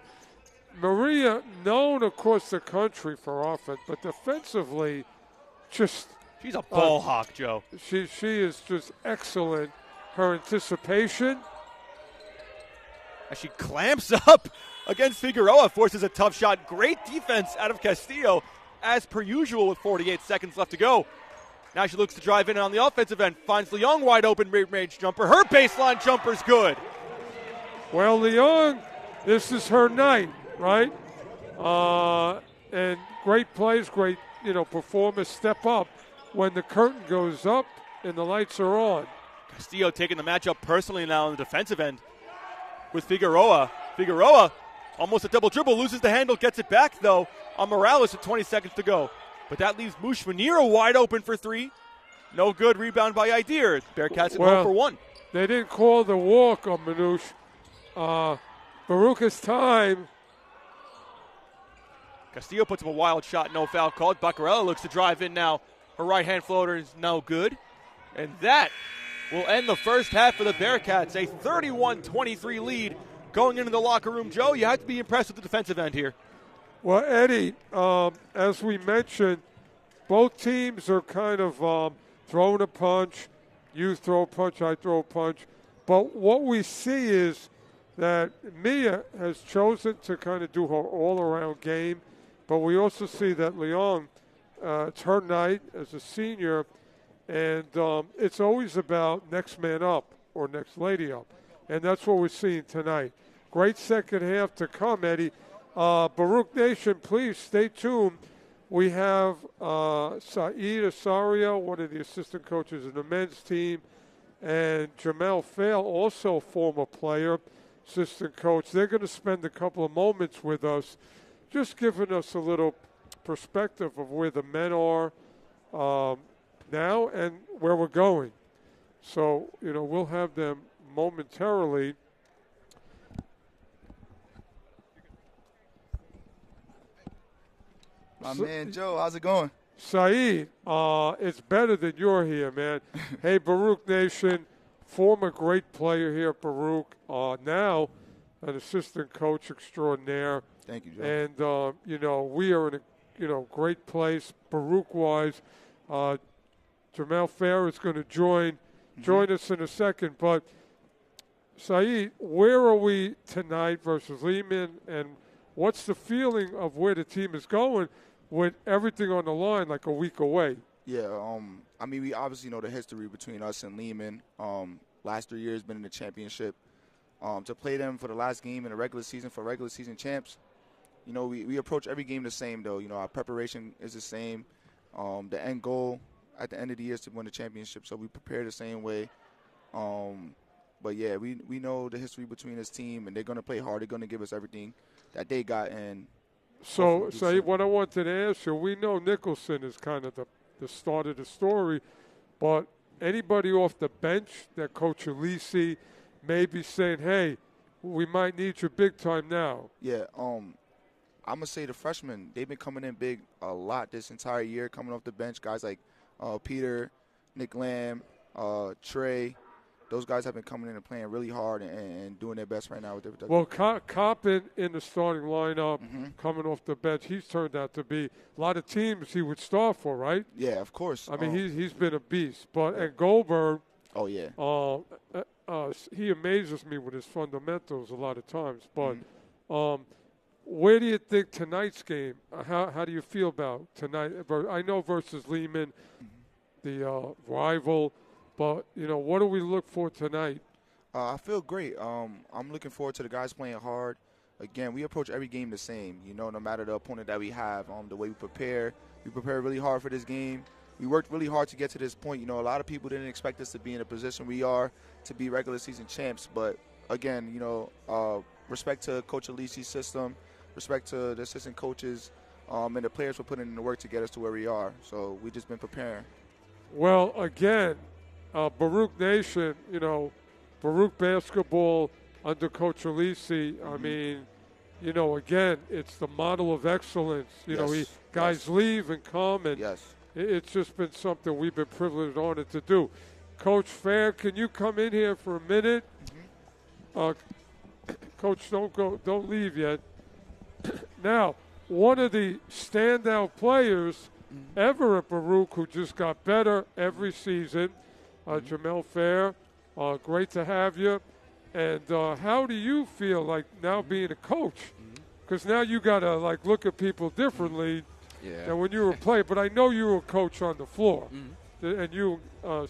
Maria, known across the country for offense, but defensively, she's a ball hawk, Joe. She is just excellent. Her anticipation. As she clamps up against Figueroa, forces a tough shot. Great defense out of Castillo, as per usual with 48 seconds left to go. Now she looks to drive in on the offensive end, finds Leong wide open mid-range jumper. Her baseline jumper's good. Well, Leong, this is her night, right? And great plays, great, performance, step up when the curtain goes up and the lights are on. Castillo taking the matchup personally now on the defensive end with Figueroa. Figueroa, almost a double dribble, loses the handle, gets it back, though, on Morales with 20 seconds to go. But that leaves Mushmanira wide open for 3. No good. Rebound by Idir. Bearcats at 1 for 1. They didn't call the walk on Manouche. Baruch's time. Castillo puts up a wild shot, no foul called. Baccarella looks to drive in now. Her right-hand floater is no good. And that will end the first half for the Bearcats. A 31-23 lead going into the locker room. Joe, you have to be impressed with the defensive end here. Well, Eddie, as we mentioned, both teams are kind of throwing a punch. You throw a punch, I throw a punch. But what we see is that Mia has chosen to kind of do her all-around game. But we also see that Leon, it's her night as a senior, and it's always about next man up or next lady up. And that's what we're seeing tonight. Great second half to come, Eddie. Baruch Nation, please stay tuned. We have Saeed Asario, one of the assistant coaches in the men's team, and Jamel Fail, also former player, assistant coach. They're going to spend a couple of moments with us, just giving us a little perspective of where the men are now and where we're going. So, we'll have them momentarily. My man Joe, how's it going? Saeed, it's better that you're here, man. Hey, Baruch Nation, former great player here at Baruch, now an assistant coach extraordinaire. Thank you, Joe. And, we are in a great place Baruch-wise. Jamel Fair is going to join us in a second. But, Saeed, where are we tonight versus Lehman, and what's the feeling of where the team is going with everything on the line like a week away? Yeah, we obviously know the history between us and Lehman. Last 3 years been in the championship. To play them for the last game in the regular season for regular season champs, we approach every game the same, though. Our preparation is the same. The end goal at the end of the year is to win the championship, so we prepare the same way. But, yeah, we know the history between this team, and they're going to play hard. They're going to give us everything that they got. And so what I wanted to ask you, we know Nicholson is kind of the start of the story, but anybody off the bench that Coach Alisi may be saying, hey, we might need you big time now? Yeah, I'm going to say the freshmen, they've been coming in big a lot this entire year, coming off the bench. Guys like Peter, Nick Lamb, Trey. Those guys have been coming in and playing really hard and doing their best right now with their. Well, Coppin in the starting lineup, coming off the bench, he's turned out to be a lot of teams he would start for, right? Yeah, of course. I mean, he's been a beast. But and Goldberg, oh yeah, he amazes me with his fundamentals a lot of times. But where do you think tonight's game? How do you feel about tonight? I know versus Lehman, the rival. But, what do we look for tonight? I feel great. I'm looking forward to the guys playing hard. Again, we approach every game the same, no matter the opponent that we have. The way we prepare really hard for this game. We worked really hard to get to this point. A lot of people didn't expect us to be in the position we are to be regular season champs. But, again, respect to Coach Alisi's system, respect to the assistant coaches, and the players for putting in the work to get us to where we are. So we've just been preparing. Well, again, Baruch Nation, Baruch basketball under Coach Alisi. I mean, again, it's the model of excellence. Guys leave and come, and it's just been something we've been privileged and honored to do. Coach Fair, can you come in here for a minute? Coach, don't leave yet. Now, one of the standout players ever at Baruch, who just got better every season, Jamel Fair, great to have you. And how do you feel like now being a coach? Because now you got to look at people differently than when you were a player. But I know you were a coach on the floor, and you,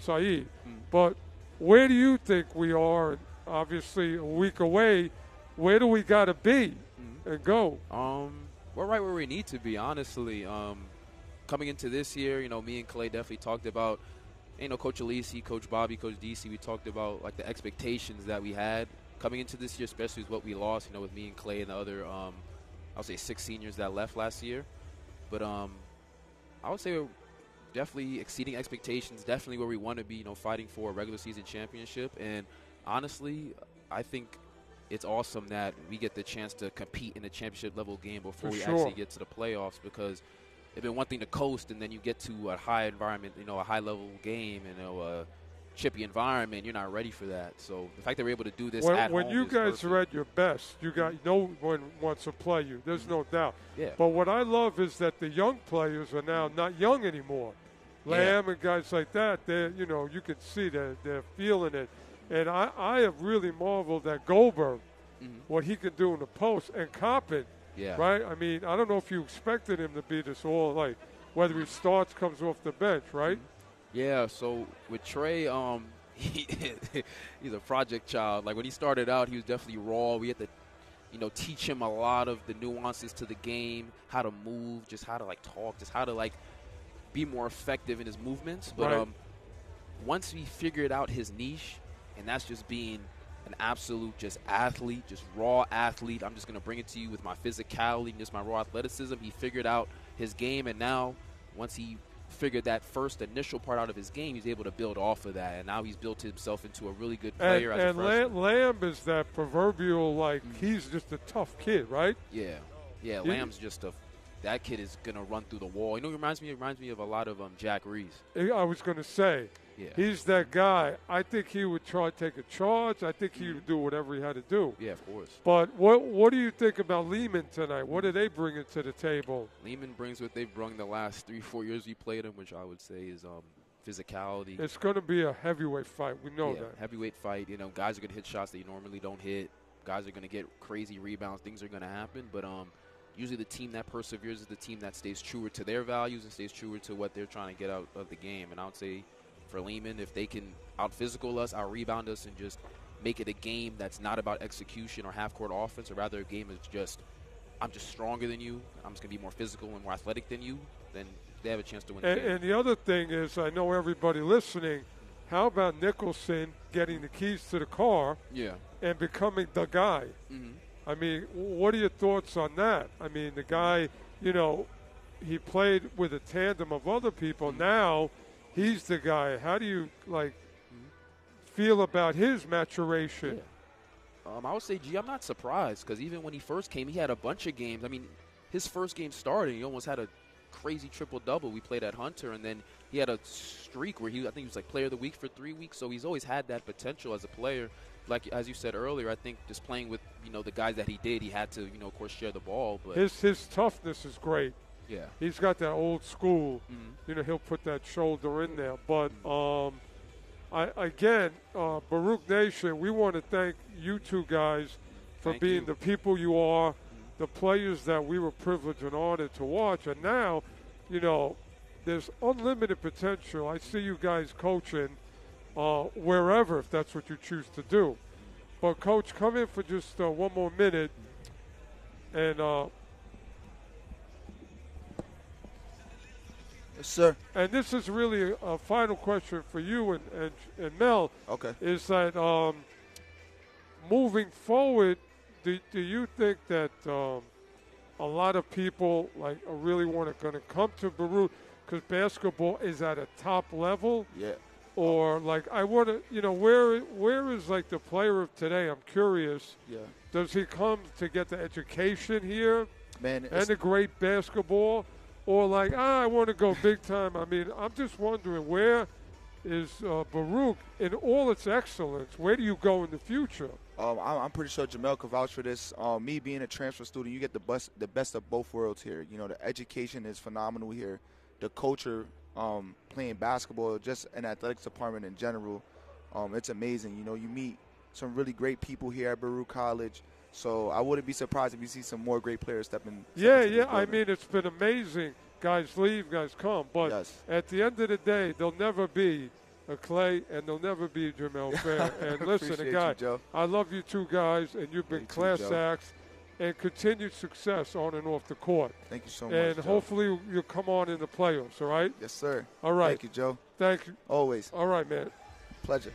Saeed. But where do you think we are? And obviously, a week away, where do we got to be and go? We're right where we need to be, honestly. Coming into this year, me and Clay definitely talked about, Coach Alisi, Coach Bobby, Coach DC, we talked about, the expectations that we had coming into this year, especially with what we lost, with me and Clay and the other, I'll say 6 seniors that left last year. But I would say we're definitely exceeding expectations, definitely where we want to be, fighting for a regular season championship. And honestly, I think it's awesome that we get the chance to compete in a championship level game before For we sure. actually get to the playoffs, because it's been one thing to coast and then you get to a high environment, a high level game, a chippy environment. You're not ready for that. So the fact that we're able to do this at When home you is guys perfect. are at your best, you got no one wants to play you. There's no doubt. Yeah. But what I love is that the young players are now not young anymore. Lamb and guys like that, you can see that they're feeling it. And I have really marveled at Goldberg, what he can do in the post, and Coppin. Yeah. Right? I mean, I don't know if you expected him to be this all, like, whether he starts, comes off the bench, right? Yeah, so with Trey, he's a project child. Like, when he started out, he was definitely raw. We had to, teach him a lot of the nuances to the game, how to move, just how to, talk, just how to, be more effective in his movements. But Right. Once we figured out his niche, and that's just being an absolute just athlete, just raw athlete. I'm just going to bring it to you with my physicality, just my raw athleticism. He figured out his game, and now once he figured that first initial part out of his game, he's able to build off of that, and now he's built himself into a really good player as a freshman. Lamb is that proverbial, he's just a tough kid, right? Yeah. Lamb's just that kid is going to run through the wall. He reminds me of a lot of Jack Reese. I was going to say, he's that guy. I think he would try to take a charge. I think he would do whatever he had to do. Yeah, of course. But what do you think about Lehman tonight? What are they bringing to the table? Lehman brings what they've brought the last 3-4 years we played him, which I would say is physicality. It's going to be a heavyweight fight. We know that. Heavyweight fight. Guys are going to hit shots that you normally don't hit. Guys are going to get crazy rebounds. Things are going to happen. But usually the team that perseveres is the team that stays truer to their values and stays truer to what they're trying to get out of the game. And I would say for Lehman, if they can out-physical us, out-rebound us, and just make it a game that's not about execution or half-court offense, or rather a game is just, I'm just stronger than you, I'm just going to be more physical and more athletic than you, then they have a chance to win the game. And the other thing is, I know everybody listening, how about Nicholson getting the keys to the car and becoming the guy? I mean, what are your thoughts on that? I mean, the guy, he played with a tandem of other people. Now he's the guy. How do you, feel about his maturation? I would say, I'm not surprised, because even when he first came, he had a bunch of games. I mean, his first game started, he almost had a crazy triple-double. We played at Hunter, and then he had a streak where I think he was player of the week for 3 weeks. So he's always had that potential as a player. Like, as you said earlier, I think just playing with, the guys that he did, he had to, of course, share the ball. But his toughness is great. Yeah. He's got that old school, he'll put that shoulder in there. But, Baruch Nation, we want to thank you two guys for being the people you are, the players that we were privileged and honored to watch. And now, there's unlimited potential. I see you guys coaching wherever, if that's what you choose to do. But, Coach, come in for just one more minute. And yes, sir. And this is really a final question for you and Mel. Okay. Is that moving forward, do you think that a lot of people are really going to come to Baruch because basketball is at a top level? Yeah. Or I want to, where is the player of today? I'm curious. Yeah. Does he come to get the education here, and the great basketball, or I want to go big time? I mean, I'm just wondering, where is Baruch in all its excellence? Where do you go in the future? I'm pretty sure Jamel could vouch for this. Me being a transfer student, you get the best of both worlds here. The education is phenomenal here. The culture, playing basketball, just an athletics department in general, it's amazing. You meet some really great people here at Baruch College. So I wouldn't be surprised if you see some more great players stepping. Yeah. I mean, it's been amazing. Guys leave, guys come. But at the end of the day, there'll never be a Clay and there'll never be a Jamel Fair. And listen, I love you two guys, and you've been class acts. And continued success on and off the court. Thank you so much, and Joe. hopefully you'll come on in the playoffs, all right? Yes, sir. All right. Thank you, Joe. Thank you. Always. All right, man. Pleasure.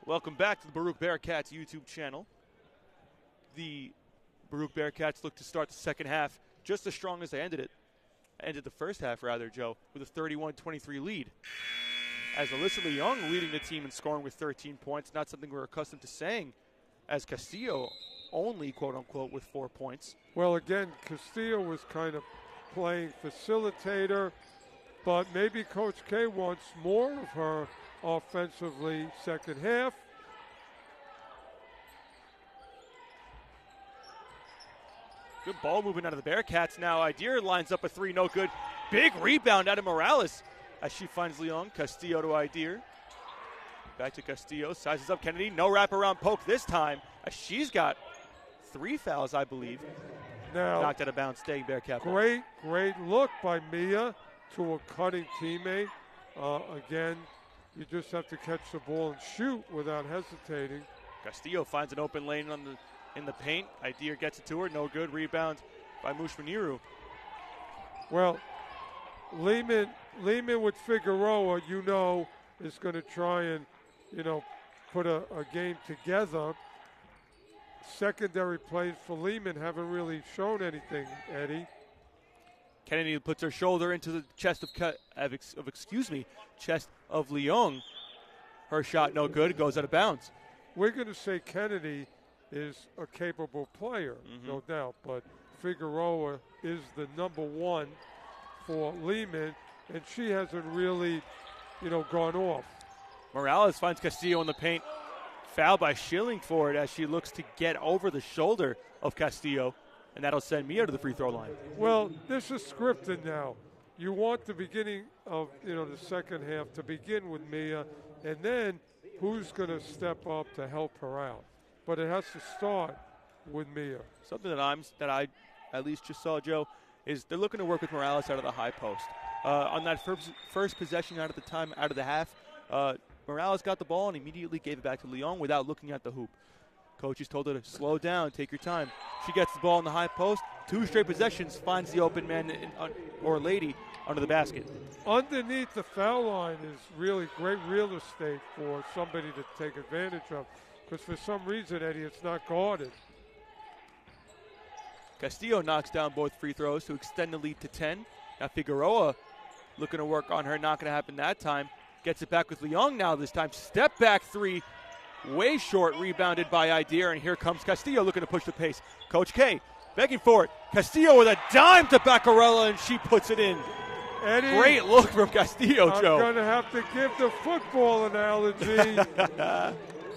Welcome back to the Baruch Bearcats YouTube channel. The Baruch Bearcats look to start the second half just as strong as they ended the first half, rather, Joe, with a 31-23 lead. As Alyssa Leung leading the team in scoring with 13 points, not something we're accustomed to saying, as Castillo only, quote-unquote, with 4 points. Well, again, Castillo was kind of playing facilitator, but maybe Coach K wants more of her offensively second half. Good ball movement out of the Bearcats now. Idea lines up a three, no good. Big rebound out of Morales as she finds Leung. Castillo to Idea. Back to Castillo, sizes up Kennedy. No wraparound poke this time as she's got 3 fouls, I believe. Now, knocked out of bounds, staying Bearcat ball. Great look by Mia to a cutting teammate. Again, you just have to catch the ball and shoot without hesitating. Castillo finds an open lane in the paint. Idea gets it to her, no good. Rebound by Mushmaniru. Well, Lehman with Figueroa, is going to try and, put a game together. Secondary plays for Lehman haven't really shown anything, Eddie. Kennedy puts her shoulder into the chest of Leung. Her shot no good, goes out of bounds. We're going to say Kennedy is a capable player, no doubt, but Figueroa is the number one for Lehman, and she hasn't really, gone off. Morales finds Castillo in the paint. Foul by Schillingford as she looks to get over the shoulder of Castillo, and that'll send Mia to the free throw line. Well, this is scripted now. You want the beginning of, the second half to begin with Mia, and then who's going to step up to help her out. But it has to start with Mia. Something that I at least just saw, Joe, is they're looking to work with Morales out of the high post. On that first possession out of the half, Morales got the ball and immediately gave it back to Leung without looking at the hoop. Coaches told her to slow down, take your time. She gets the ball in the high post. 2 straight possessions, finds the open man or lady under the basket. Underneath the foul line is really great real estate for somebody to take advantage of, because for some reason, Eddie, it's not guarded. Castillo knocks down both free throws to extend the lead to 10. Now Figueroa looking to work on her, not going to happen that time. Gets it back with Leung now this time. Step back three, way short, rebounded by Idea, and here comes Castillo looking to push the pace. Coach K begging for it. Castillo with a dime to Baccarella, and she puts it in. Eddie, great look from Castillo, Joe. I'm going to have to give the football analogy.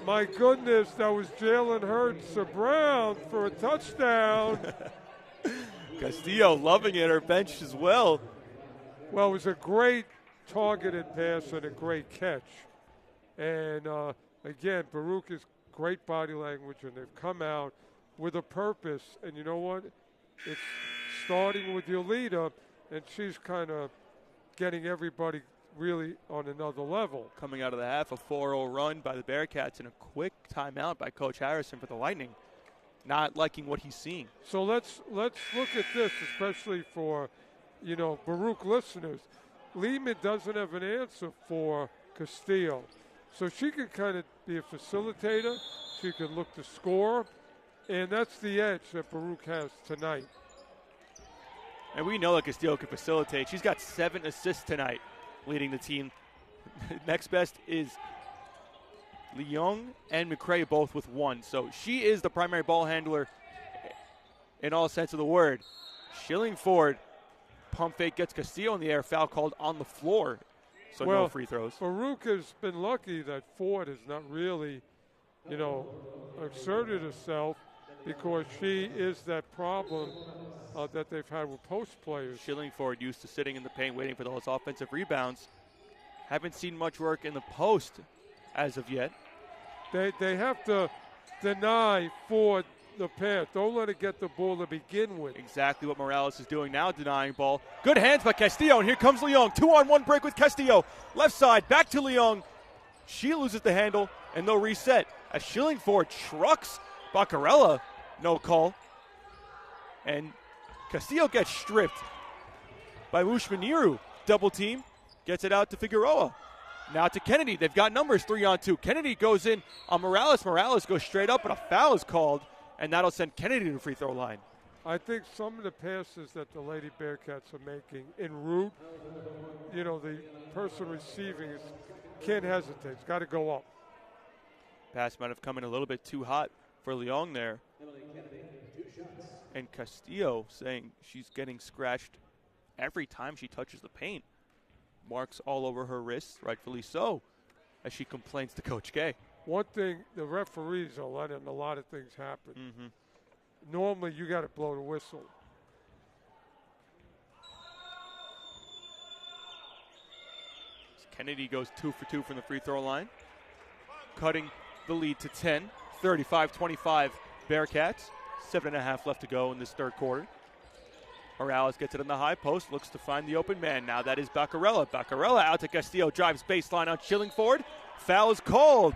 My goodness, that was Jalen Hurts Brown for a touchdown. Castillo loving it, her bench as well. Well, it was a great targeted pass and a great catch. And, again, Baruch is great body language, and they've come out with a purpose. And you know what? It's starting with your leader, and she's kind of getting everybody really on another level. Coming out of the half, a 4-0 run by the Bearcats and a quick timeout by Coach Harrison for the Lightning. Not liking what he's seeing. So let's look at this, especially for, Baruch listeners. Lehman doesn't have an answer for Castillo. So she could kind of be a facilitator. She could look to score. And that's the edge that Baruch has tonight. And we know that Castillo can facilitate. She's got 7 assists tonight, leading the team. Next best is Leung and McCray, both with 1. So she is the primary ball handler in all sense of the word. Schillingford, pump fake, gets Castillo in the air, foul called on the floor. So no free throws. Baruch has been lucky that Ford has not really, exerted herself, because she is that problem that they've had with post players. Schillingford used to sitting in the paint waiting for those offensive rebounds. Haven't seen much work in the post as of yet. They have to deny Ford the pass. Don't let it get the ball to begin with. Exactly what Morales is doing now, denying ball. Good hands by Castillo, and here comes Leung. 2-on-1 break with Castillo. Left side, back to Leung. She loses the handle, and they'll reset. As Schillingford trucks Baccarella, no call. And Castillo gets stripped by Mushmaniru. Double team, gets it out to Figueroa. Now to Kennedy. They've got numbers 3-on-2. Kennedy goes in on Morales. Morales goes straight up, but a foul is called, and that'll send Kennedy to the free throw line. I think some of the passes that the Lady Bearcats are making en route, the person receiving can't hesitate. It's got to go up. Pass might have come in a little bit too hot for Leong there. And Castillo saying she's getting scratched every time she touches the paint. Marks all over her wrists, rightfully so, as she complains to Coach K. One thing, the referees are letting a lot of things happen. Normally, you got to blow the whistle. Kennedy goes 2 for 2 from the free throw line, cutting the lead to 10, 35-25 Bearcats. 7.5 left to go in this third quarter. Morales gets it in the high post, looks to find the open man. Now that is Baccarella. Baccarella out to Castillo, drives baseline on Chillingford. Foul is called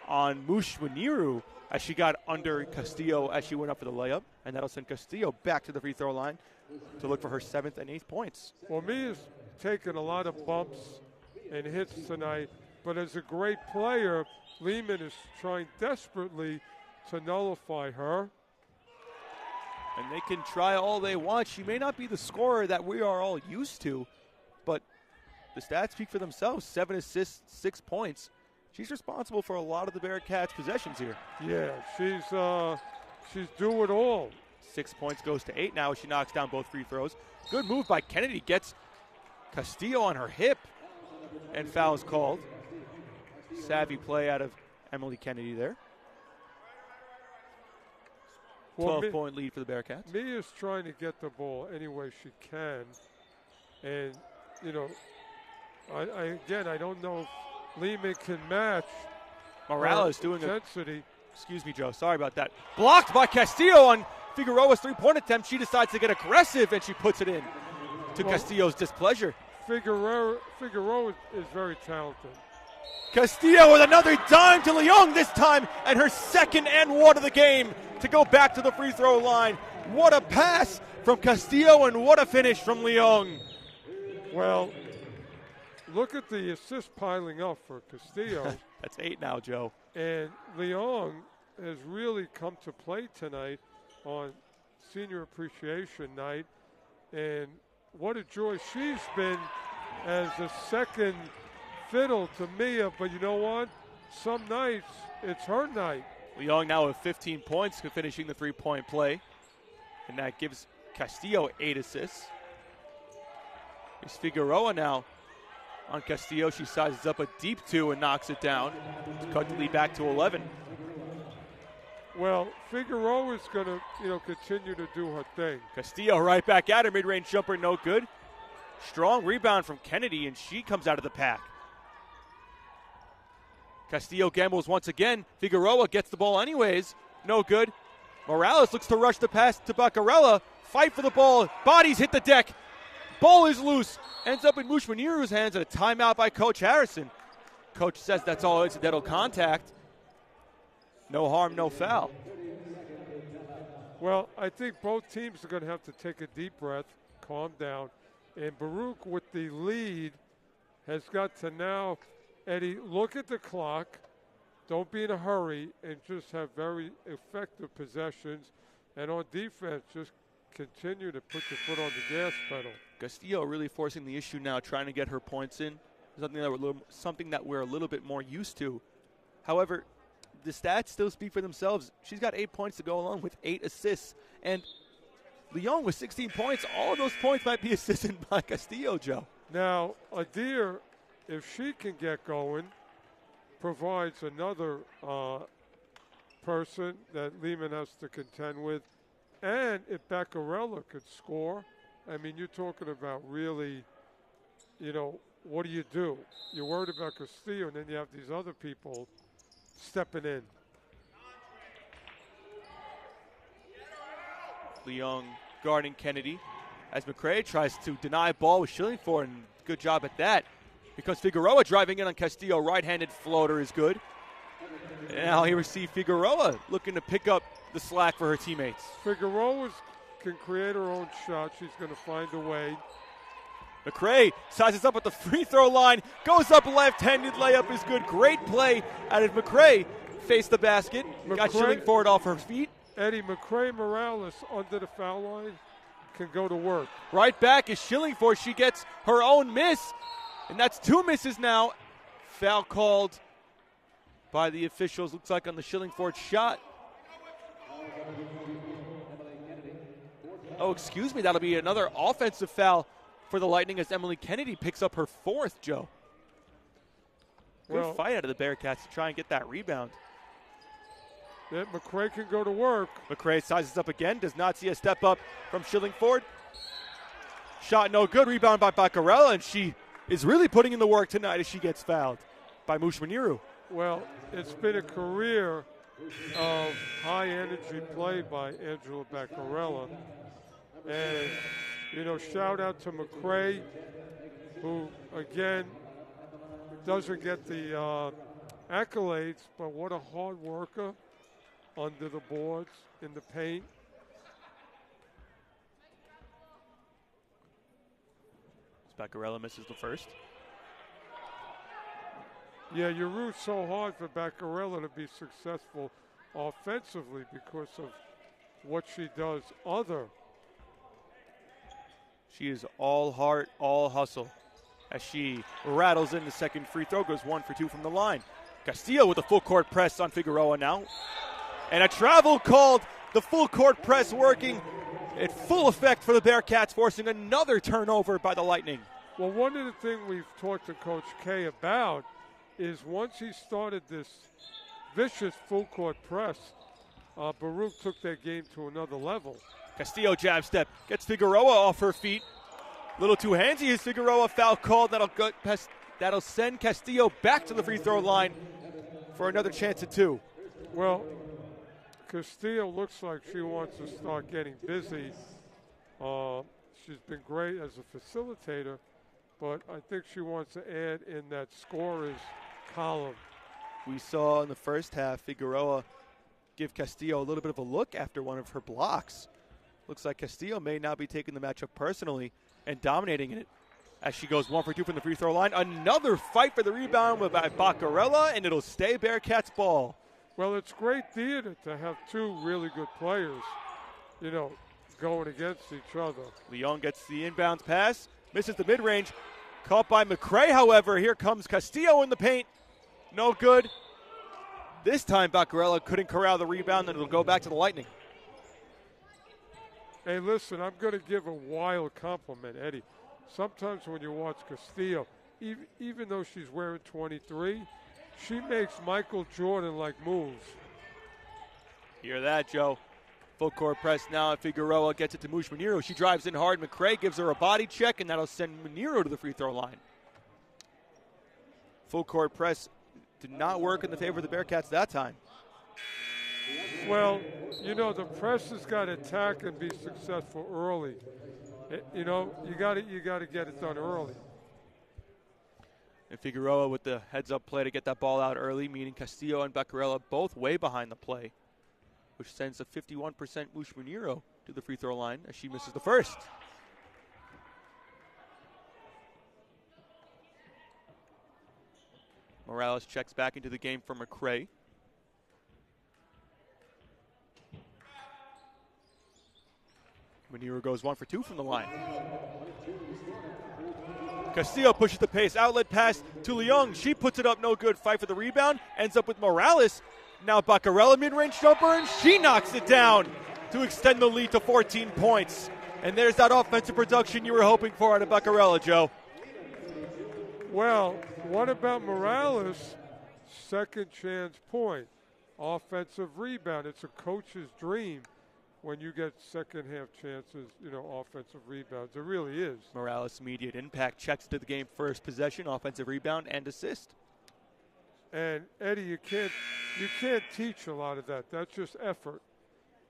on Mushwaniru as she got under Castillo as she went up for the layup. And that'll send Castillo back to the free throw line to look for her 7th and 8th points. Well, Mia's taken a lot of bumps and hits tonight, but as a great player, Lehman is trying desperately to nullify her. And they can try all they want. She may not be the scorer that we are all used to, but the stats speak for themselves. 7 assists, 6 points. She's responsible for a lot of the Bearcats' possessions here. Yeah, she's do it all. 6 points goes to 8 now as she knocks down both free throws. Good move by Kennedy. Gets Castillo on her hip, and foul is called. Savvy play out of Emily Kennedy there. 12-point lead for the Bearcats. Mia's trying to get the ball any way she can. And, I don't know if Lehman can match Morales doing intensity. Excuse me, Joe. Sorry about that. Blocked by Castillo on Figueroa's three-point attempt. She decides to get aggressive, and she puts it in to Castillo's displeasure. Figueroa is very talented. Castillo with another dime to Leong this time, and her second and 1 of the game to go back to the free throw line. What a pass from Castillo, and what a finish from Leong. Well, look at the assists piling up for Castillo. That's 8 now, Joe. And Leong has really come to play tonight on Senior Appreciation Night. And what a joy she's been as a second fiddle to Mia. But you know what? Some nights it's her night. Leong now with 15 points, finishing the three-point play. And that gives Castillo 8 assists. It's Figueroa now on Castillo. She sizes up a deep 2 and knocks it down to cut the lead back to 11. Well, Figueroa is going to, continue to do her thing. Castillo right back at her. Mid-range jumper, no good. Strong rebound from Kennedy, and she comes out of the pack. Castillo gambles once again. Figueroa gets the ball anyways. No good. Morales looks to rush the pass to Baccarella. Fight for the ball. Bodies hit the deck. Ball is loose. Ends up in Mushwaniru's hands and a timeout by Coach Harrison. Coach says that's all incidental contact. No harm, no foul. Well, I think both teams are going to have to take a deep breath, calm down. And Baruch, with the lead, has got to now, Eddie, look at the clock. Don't be in a hurry and just have very effective possessions. And on defense, just continue to put your foot on the gas pedal. Castillo really forcing the issue now, trying to get her points in. Something that we're a little bit more used to. However, the stats still speak for themselves. She's got 8 points to go along with 8 assists. And Leong with 16 points, all of those points might be assisted by Castillo, Joe. Now, Adir, if she can get going, provides another person that Lehman has to contend with. And if Baccarella could score, I mean, you're talking about really, what do you do? You're worried about Castillo, and then you have these other people stepping in. Leong guarding Kennedy as McCray tries to deny ball with Shillingford, and good job at that. Because Figueroa driving in on Castillo, right-handed floater is good. And now here we see Figueroa looking to pick up the slack for her teammates. Figueroa can create her own shot. She's going to find a way. McCray sizes up at the free throw line, goes up left-handed layup is good. Great play out of McCray. Faced the basket, got Shillingford off her feet. Eddie, McCray Morales under the foul line can go to work. Right back is Shillingford. She gets her own miss, and that's 2 misses now. Foul called by the officials, looks like on the Shillingford shot. Oh, excuse me, that'll be another offensive foul for the Lightning as Emily Kennedy picks up her 4th, Joe. Good fight out of the Bearcats to try and get that rebound. Yeah, McCray can go to work. McCray sizes up again, does not see a step up from Shillingford. Shot no good, rebound by Baccarella, and she is really putting in the work tonight as she gets fouled by Mushmaniru. Well, it's been a career of high-energy play by Angela Baccarella. And, you know, shout out to McCray, who, again, doesn't get the accolades, but what a hard worker under the boards, in the paint. Baccarella misses the first. Yeah, you root so hard for Baccarella to be successful offensively because of what she does She is all heart, all hustle as she rattles in the second free throw, goes 1 for 2 from the line. Castillo with a full court press on Figueroa now. And a travel called, the full court press working at full effect for the Bearcats, forcing another turnover by the Lightning. Well, one of the things we've talked to Coach K about is once he started this vicious full court press, Baruch took their game to another level. Castillo jab step, gets Figueroa off her feet. Little too handsy is Figueroa, foul called. That'll send Castillo back to the free throw line for another chance at 2. Well, Castillo looks like she wants to start getting busy. She's been great as a facilitator, but I think she wants to add in that scorer's column. We saw in the first half Figueroa give Castillo a little bit of a look after one of her blocks. Looks like Castillo may now be taking the matchup personally and dominating it as she goes 1 for 2 from the free throw line. Another fight for the rebound by Baccarella, and it'll stay Bearcats ball. Well, it's great theater to have 2 really good players, you know, going against each other. Leon gets the inbounds pass, misses the mid-range. Caught by McCray, however. Here comes Castillo in the paint. No good. This time, Baccarella couldn't corral the rebound, and it'll go back to the Lightning. Hey, listen, I'm going to give a wild compliment, Eddie. Sometimes when you watch Castillo, even though she's wearing 23, she makes Michael Jordan-like moves. Hear that, Joe. Full court press now, and Figueroa gets it to Mushmaniru. She drives in hard. McCray gives her a body check, and that'll send Muniro to the free throw line. Full court press did not work in the favor of the Bearcats that time. Well, you know, the press has got to attack and be successful early. You know, you got to get it done early. And Figueroa with the heads-up play to get that ball out early, meaning Castillo and Baccarella both way behind the play, which sends a 51% Mushmaniru to the free throw line as she misses the first. Morales checks back into the game for McCray. Muniro goes 1 for 2 from the line. Castillo pushes the pace. Outlet pass to Leung. She puts it up, no good. Fight for the rebound. Ends up with Morales. Now Baccarella mid-range jumper, and she knocks it down to extend the lead to 14 points. And there's that offensive production you were hoping for out of Baccarella, Joe. Well, what about Morales? Second chance point. Offensive rebound. It's a coach's dream when you get second half chances, you know, offensive rebounds. It really is. Morales' immediate impact checks to the game first possession, offensive rebound, and assist. And Eddie, you can't teach a lot of that. That's just effort.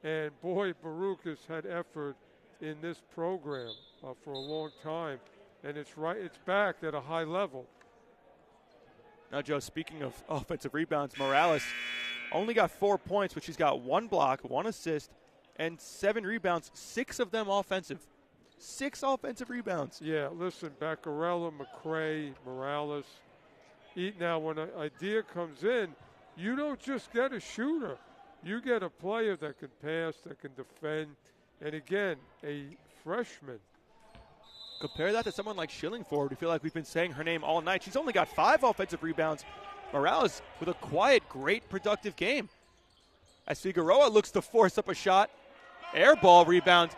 And boy, Baruch has had effort in this program for a long time, and it's back at a high level. Now, Joe, speaking of offensive rebounds, Morales only got 4 points, but she's got 1 block, 1 assist, and 7 rebounds, 6 of them offensive. 6 offensive rebounds. Yeah, listen, Baccarella, McCray, Morales. Now, when an idea comes in, you don't just get a shooter. You get a player that can pass, that can defend, and again, a freshman. Compare that to someone like Schillingford. We feel like we've been saying her name all night. She's only got 5 offensive rebounds. Morales with a quiet, great, productive game. As Figueroa looks to force up a shot. Air ball rebound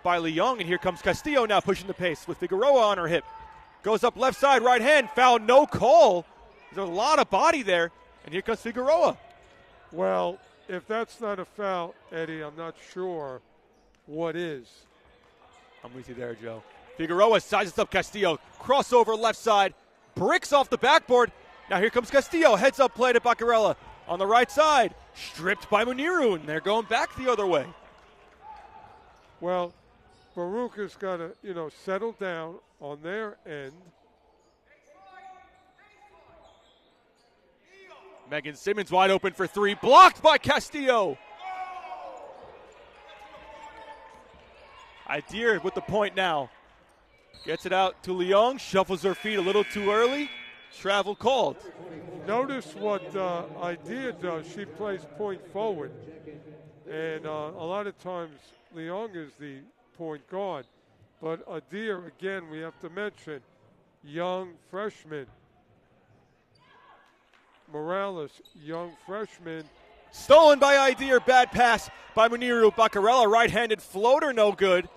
by Leung, and here comes Castillo now pushing the pace with Figueroa on her hip. Goes up left side, right hand, foul, no call. There's a lot of body there, and here comes Figueroa. Well, if that's not a foul, Eddie, I'm not sure what is. I'm with you there, Joe. Figueroa sizes up Castillo. Crossover left side. Bricks off the backboard. Now here comes Castillo. Heads up play to Baccarella. On the right side. Stripped by Muniru, and they're going back the other way. Well, Baruch has got to, settle down on their end. Megan Simmons wide open for 3. Blocked by Castillo. Idir with the point now. Gets it out to Leung. Shuffles her feet a little too early. Travel called. Notice what Idea does. She plays point forward. And a lot of times Leung is the point guard. But Adir, again, we have to mention, young freshman. Morales, young freshman. Stolen by Idir. Bad pass by Muniru. Baccarella, right-handed floater, no good.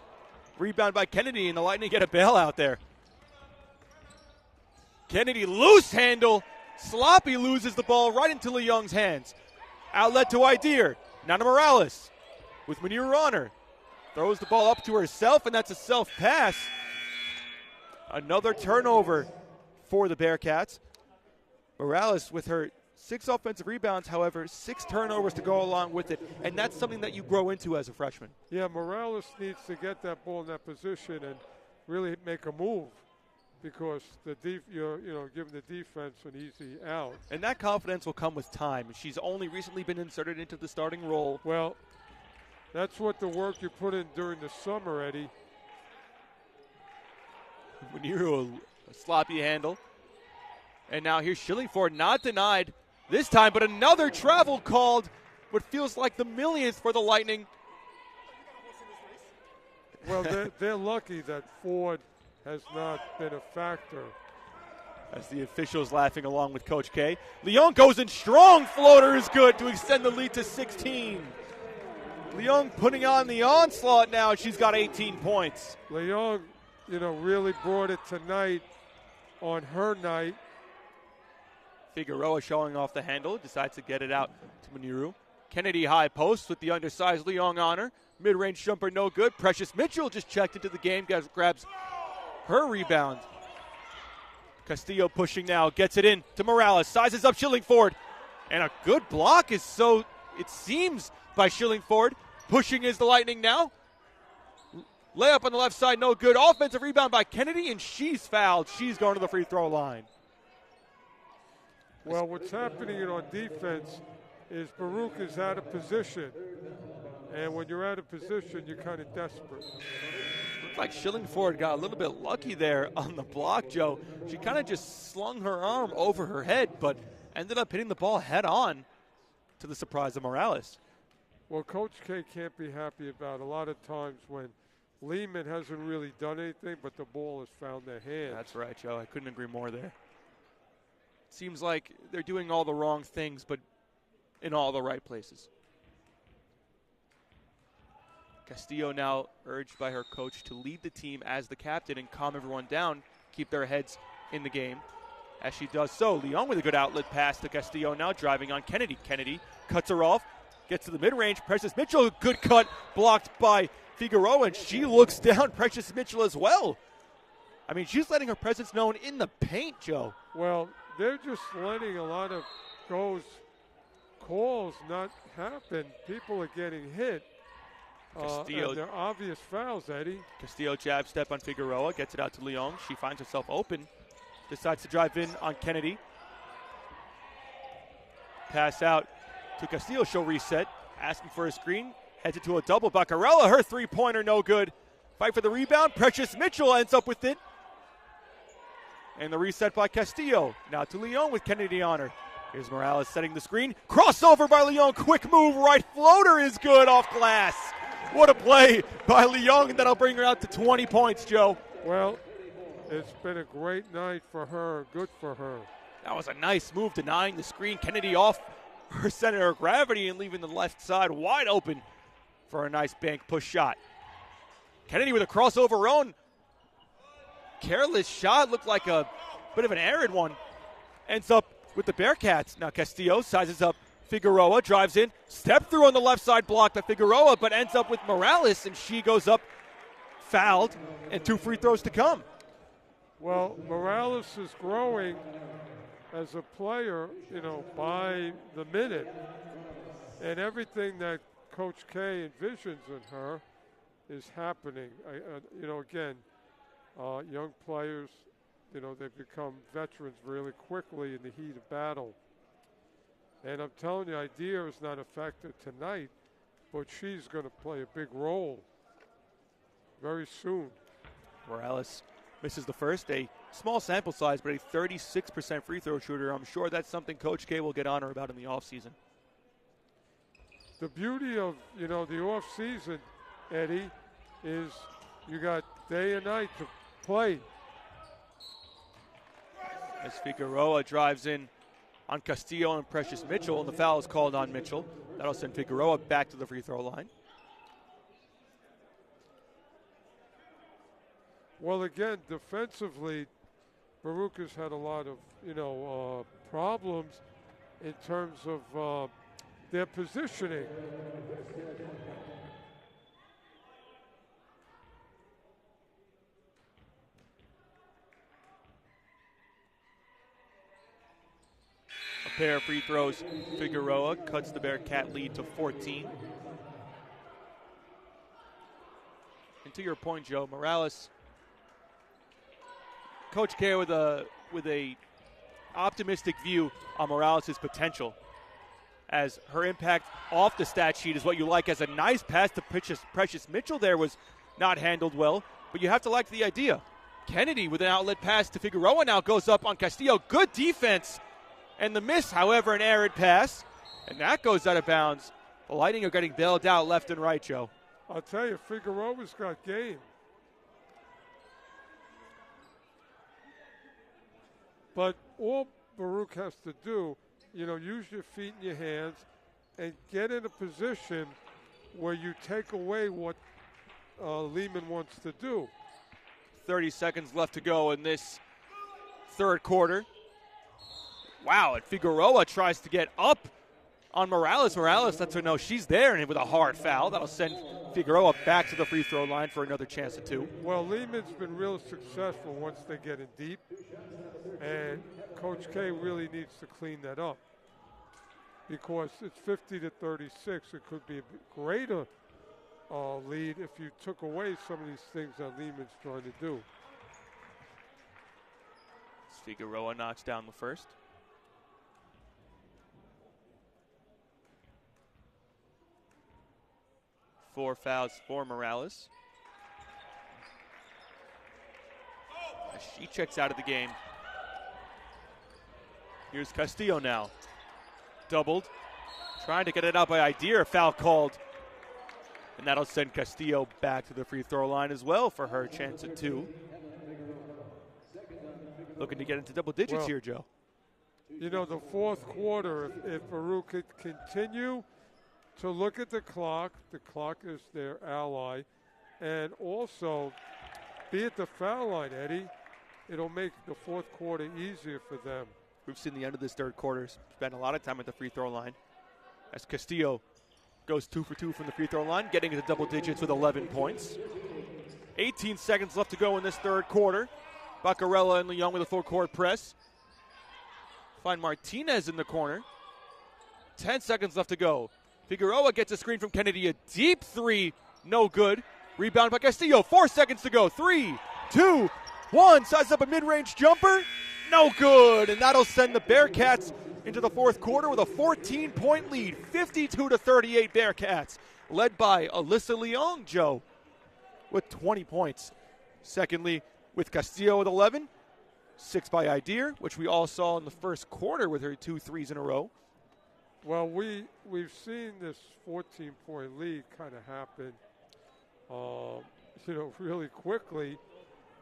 Rebound by Kennedy, and the Lightning get a bailout there. Kennedy, loose handle. Sloppy loses the ball right into Leung's hands. Outlet to Idir. Now to Morales with Muniru on her. Throws the ball up to herself, and that's a self-pass. Another turnover for the Bearcats. Morales with her 6 offensive rebounds, however, 6 turnovers to go along with it, and that's something that you grow into as a freshman. Yeah, Morales needs to get that ball in that position and really make a move because you're giving the defense an easy out. And that confidence will come with time. She's only recently been inserted into the starting role. Well, that's what the work you put in during the summer, Eddie. Muniru, a sloppy handle. And now here's Schillingford, not denied this time, but another travel called. What feels like the millionth for the Lightning. Well, they're lucky that Ford has not been a factor. As the officials laughing along with Coach K. Leung goes in strong. Floater is good to extend the lead to 16. Leung putting on the onslaught now. She's got 18 points. Leung, really brought it tonight on her night. Figueroa showing off the handle. Decides to get it out to Muniru. Kennedy high post with the undersized Leung on her. Mid-range jumper no good. Precious Mitchell just checked into the game. Grabs her rebound. Castillo pushing now. Gets it in to Morales. Sizes up Schillingford. And a good block it seems, by Schillingford. Pushing is the Lightning now. Layup on the left side, no good. Offensive rebound by Kennedy, and she's fouled. She's going to the free throw line. Well, what's happening on defense is Baruch is out of position. And when you're out of position, you're kind of desperate. Looks like Schillingford got a little bit lucky there on the block, Joe. She kind of just slung her arm over her head, but ended up hitting the ball head on to the surprise of Morales. Well, Coach K can't be happy about a lot of times when Lehman hasn't really done anything, but the ball has found their hands. That's right, Joe. I couldn't agree more there. Seems like they're doing all the wrong things, but in all the right places. Castillo now urged by her coach to lead the team as the captain and calm everyone down, keep their heads in the game. As she does so, Leung with a good outlet pass to Castillo now driving on Kennedy. Kennedy cuts her off, gets to the mid-range. Precious Mitchell, good cut, blocked by Figueroa, and she looks down Precious Mitchell as well. I mean, she's letting her presence known in the paint, Joe. Well, they're just letting a lot of calls not happen. People are getting hit. Castillo, and they're obvious fouls, Eddie. Castillo jab step on Figueroa, gets it out to Leung. She finds herself open, decides to drive in on Kennedy. Pass out to Castillo, she'll reset, asking for a screen, heads it to a double. Baccarella, her three-pointer no good. Fight for the rebound. Precious Mitchell ends up with it. And the reset by Castillo. Now to Leon with Kennedy on her. Here's Morales setting the screen. Crossover by Leon. Quick move. Right floater is good off glass. What a play by Leon, and that'll bring her out to 20 points, Joe. Well, it's been a great night for her. Good for her. That was a nice move, denying the screen. Kennedy off her center of gravity and leaving the left side wide open for a nice bank push shot. Kennedy with a crossover own. Careless shot, looked like a bit of an arid one. Ends up with the Bearcats. Now Castillo sizes up Figueroa, drives in, step through on the left side, blocked by Figueroa, but ends up with Morales, and she goes up fouled, and 2 free throws to come. Well, Morales is growing as a player, by the minute. And everything that Coach K envisions in her is happening. Again, young players, they become veterans really quickly in the heat of battle. And I'm telling you, Idea is not a factor tonight, but she's going to play a big role very soon. Morales misses the first, a small sample size, but a 36% free throw shooter. I'm sure that's something Coach K will get on her about in the offseason. The beauty of, the offseason, Eddie, is you got day and night to play. As Figueroa drives in on Castillo and Precious Mitchell, and the foul is called on Mitchell. That'll send Figueroa back to the free throw line. Well, again, defensively, Baruch has had a lot of, problems in terms of their positioning. A pair of free throws. Figueroa cuts the Bearcat lead to 14. And to your point, Joe, Morales, Coach K with a optimistic view on Morales' potential, as her impact off the stat sheet is what you like. As a nice pass to Precious Mitchell there was not handled well, but you have to like the idea. Kennedy with an outlet pass to Figueroa now goes up on Castillo. Good defense. And the miss, however, an arid pass. And that goes out of bounds. The Lightning are getting bailed out left and right, Joe. I'll tell you, Figueroa's got game. But all Baruch has to do, use your feet and your hands and get in a position where you take away what Lehman wants to do. 30 seconds left to go in this third quarter. Wow, and Figueroa tries to get up on Morales. Morales lets her know she's there, and with a hard foul, that'll send Figueroa back to the free throw line for another chance at 2. Well, Lehman's been real successful once they get in deep, and Coach K really needs to clean that up because it's 50-36. It could be a greater lead if you took away some of these things that Lehman's trying to do. Figueroa knocks down the first. Four fouls for Morales. She checks out of the game. Here's Castillo now. Doubled. Trying to get it out by Idea. Foul called. And that'll send Castillo back to the free throw line as well for her chance at 2. Looking to get into double digits here, Joe. The fourth quarter, if Baruch could continue to look at the clock is their ally, and also be at the foul line, Eddie. It'll make the fourth quarter easier for them. We've seen the end of this third quarter. Spent a lot of time at the free throw line as Castillo goes 2 for 2 from the free throw line, getting into double digits with 11 points. 18 seconds left to go in this third quarter. Baccarella and Leon with a full court press. Find Martinez in the corner. 10 seconds left to go. Figueroa gets a screen from Kennedy. A deep 3, no good. Rebound by Castillo. 4 seconds to go. 3, 2, 1. Sizes up a mid-range jumper. No good. And that'll send the Bearcats into the fourth quarter with a 14-point lead. 52-38 Bearcats. Led by Alyssa Leong, Joe. with 20 points. Secondly, with Castillo with 11, 6 by Idir, which we all saw in the first quarter with her 2 threes in a row. Well, we've seen this 14-point lead kind of happen, really quickly.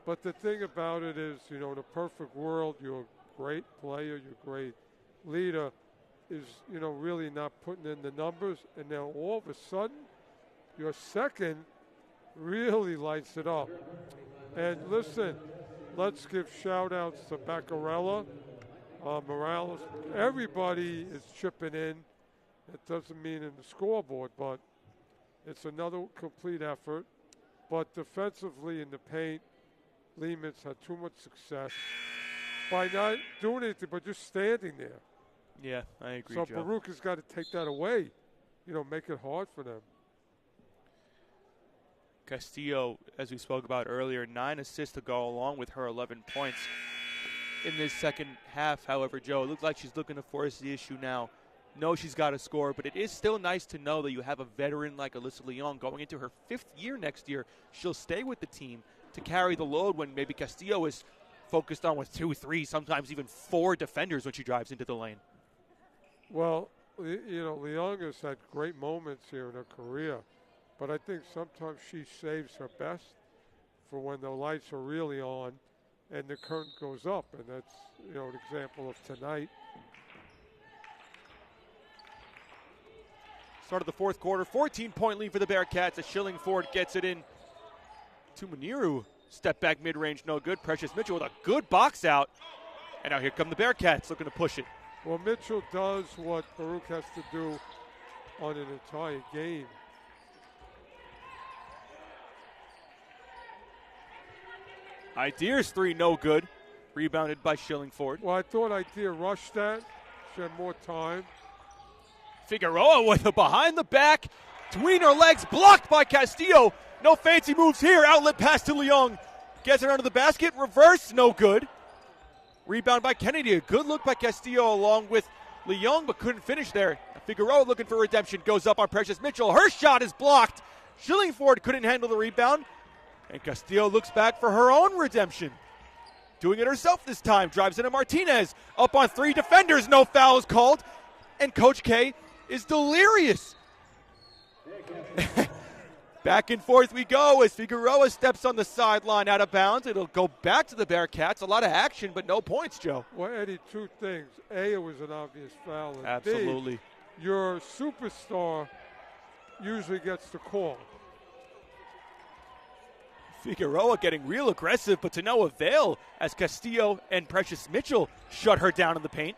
But the thing about it is, in a perfect world, you're a great player, you're a great leader, is, really not putting in the numbers. And now all of a sudden, your second really lights it up. And listen, let's give shout-outs to Baccarella, Morales. Everybody is chipping in. It doesn't mean in the scoreboard, but it's another complete effort. But defensively in the paint, Lehman's had too much success by not doing anything but just standing there. Yeah, I agree, So Joe. Baruch has got to take that away, make it hard for them. Castillo, as we spoke about earlier, 9 assists to go along with her 11 points in this second half. However, Joe, it looks like she's looking to force the issue now. No, she's got to score, but it is still nice to know that you have a veteran like Alyssa Leon going into her 5th year next year. She'll stay with the team to carry the load when maybe Castillo is focused on with 2, 3, sometimes even 4 defenders when she drives into the lane. Well, Leon has had great moments here in her career, but I think sometimes she saves her best for when the lights are really on and the curtain goes up, and that's, an example of tonight. Start of the fourth quarter, 14-point lead for the Bearcats as Shillingford gets it in to Muniru. Step back mid-range, no good. Precious Mitchell with a good box out. And now here come the Bearcats looking to push it. Well, Mitchell does what Baruch has to do on an entire game. Idir's 3, no good. Rebounded by Shillingford. Well, I thought Idea rushed that. She had more time. Figueroa with a behind the back, between her legs, blocked by Castillo. No fancy moves here. Outlet pass to Leung. Gets it under the basket. Reverse, no good. Rebound by Kennedy. A good look by Castillo along with Leung, but couldn't finish there. Figueroa looking for redemption. Goes up on Precious Mitchell. Her shot is blocked. Shillingford couldn't handle the rebound. And Castillo looks back for her own redemption. Doing it herself this time. Drives into Martinez. Up on 3 defenders. No fouls called. And Coach K is delirious. Back and forth we go as Figueroa steps on the sideline out of bounds. It'll go back to the Bearcats. A lot of action, but no points, Joe. Well, Eddie, 2 things. A, it was an obvious foul. And Absolutely. B, your superstar usually gets the call. Figueroa getting real aggressive, but to no avail as Castillo and Precious Mitchell shut her down in the paint.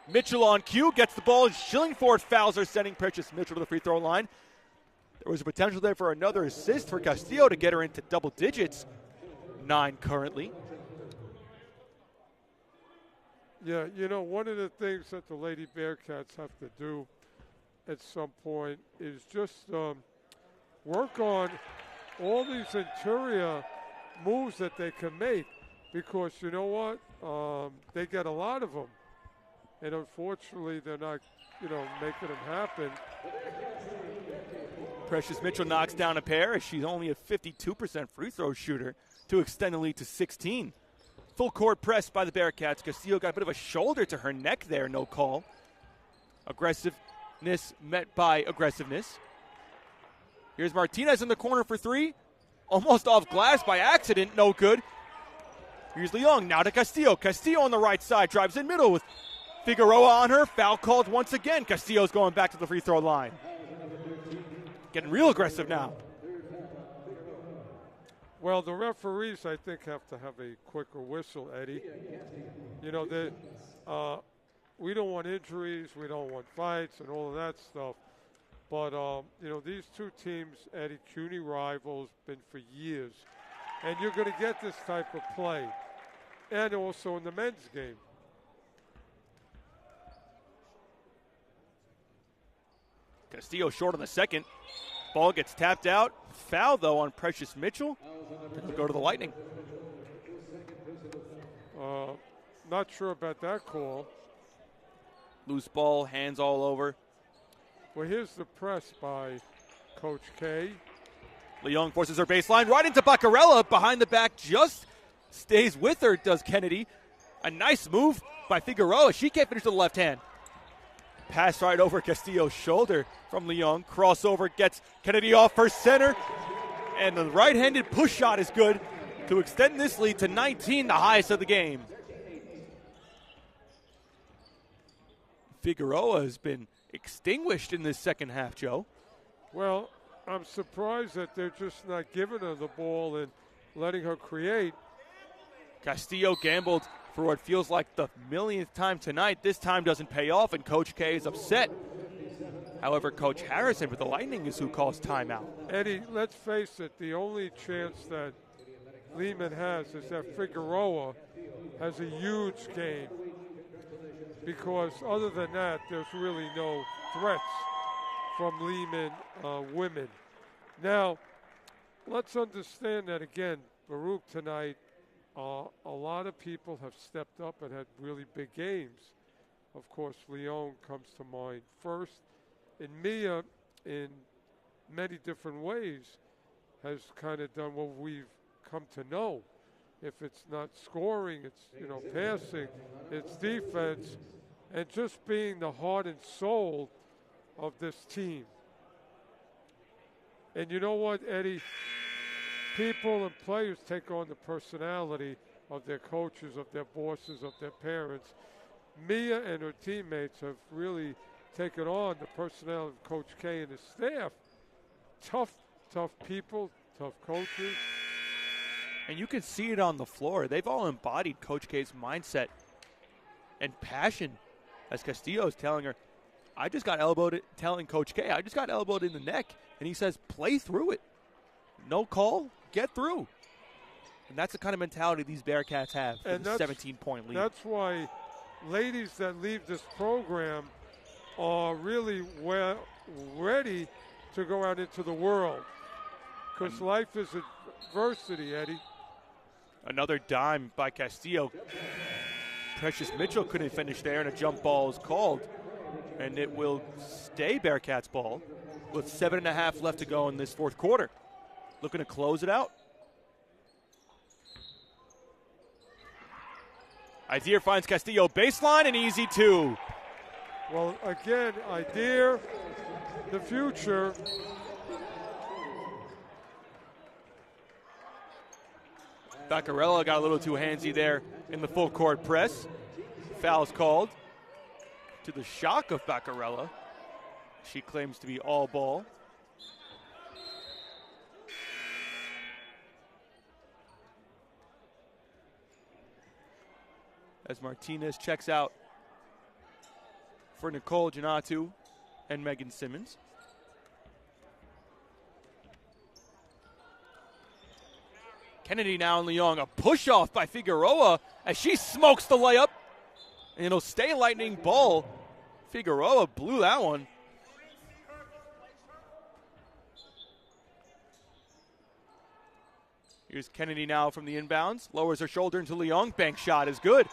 Mitchell on cue, gets the ball. Shillingford fouls her, sending Precious Mitchell to the free throw line. There was a potential there for another assist for Castillo to get her into double digits. 9 currently. Yeah, one of the things that the Lady Bearcats have to do at some point is just work on all these interior moves that they can make, because you know what? They get a lot of them. And unfortunately, they're not, making them happen. Precious Mitchell knocks down a pair as she's only a 52% free throw shooter to extend the lead to 16. Full court press by the Bearcats. Castillo got a bit of a shoulder to her neck there, no call. Aggressiveness met by aggressiveness. Here's Martinez in the corner for 3. Almost off glass by accident, no good. Here's Leung, now to Castillo. Castillo on the right side, drives in middle with Figueroa on her. Foul called once again. Castillo's going back to the free throw line. Getting real aggressive now. Well, the referees, I think, have to have a quicker whistle, Eddie. We don't want injuries, we don't want fights and all of that stuff. But, these 2 teams, Eddie, CUNY rivals, been for years. And you're going to get this type of play. And also in the men's game. Castillo short on the second. Ball gets tapped out. Foul, though, on Precious Mitchell. It'll go to the Lightning. Not sure about that call. Loose ball, hands all over. Well, here's the press by Coach K. Leung forces her baseline right into Baccarella. Behind the back, just stays with her, does Kennedy. A nice move by Figueroa. She can't finish with the left hand. Pass right over Castillo's shoulder from Leung. Crossover gets Kennedy off her center. And the right-handed push shot is good to extend this lead to 19, the highest of the game. Figueroa has been extinguished in this second half, Joe. Well, I'm surprised that they're just not giving her the ball and letting her create. Castillo gambled for what feels like the millionth time tonight. This time doesn't pay off, and Coach K is upset. However, Coach Harrison with the Lightning is who calls timeout. Eddie, let's face it, the only chance that Lehman has is that Figueroa has a huge game, because other than that, there's really no threats from Lehman women. Now, let's understand that, again, Baruch tonight, a lot of people have stepped up and had really big games. Of course, Leon comes to mind first. And Mia, in many different ways, has kind of done what we've come to know. If it's not scoring, it's, passing, it's defense, and just being the heart and soul of this team. And you know what, Eddie? People and players take on the personality of their coaches, of their bosses, of their parents. Mia and her teammates have really taken on the personality of Coach K and his staff. Tough people, tough coaches. And you can see it on the floor. They've all embodied Coach K's mindset and passion, as Castillo is telling her, I just got elbowed, telling Coach K, I just got elbowed in the neck. And he says, play through it. No call, get through. And that's the kind of mentality these Bearcats have for the 17-point lead. That's why ladies that leave this program are really ready to go out into the world. Because life is adversity, Eddie. Another dime by Castillo. Precious Mitchell couldn't finish there, and a jump ball is called. And it will stay Bearcats ball with 7.5 left to go in this fourth quarter. Looking to close it out. Idir finds Castillo baseline, and easy two. Well, again, Idir, the future. Baccarella got a little too handsy there in the full court press. Foul's called to the shock of Baccarella. She claims to be all ball. As Martinez checks out for Nicole Janatu and Megan Simmons. Kennedy now in Leung. A push off by Figueroa as she smokes the layup. And it'll stay Lightning ball. Figueroa blew that one. Here's Kennedy now from the inbounds. Lowers her shoulder into Leung. Bank shot is good.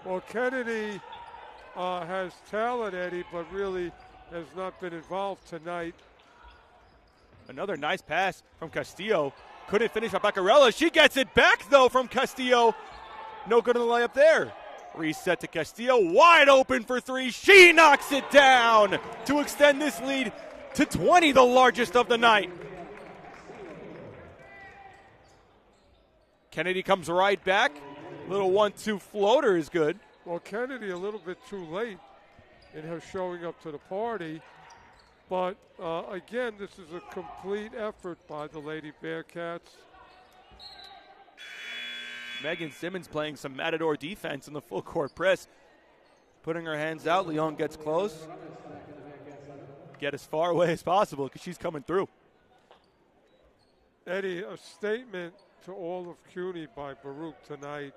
Well, Kennedy has talent, Eddie, but really has not been involved tonight. Another nice pass from Castillo. Couldn't finish by Baccarella. She gets it back, though, from Castillo. No good on the layup there. Reset to Castillo. Wide open for three. She knocks it down to extend this lead to 20, the largest of the night. Kennedy comes right back. Little 1-2 floater is good. Well, Kennedy a little bit too late in her showing up to the party. But, again, this is a complete effort by the Lady Bearcats. Megan Simmons playing some Matador defense in the full court press. Putting her hands out. Leon gets close. Get as far away as possible because she's coming through. Eddie, a statement to all of CUNY by Baruch tonight.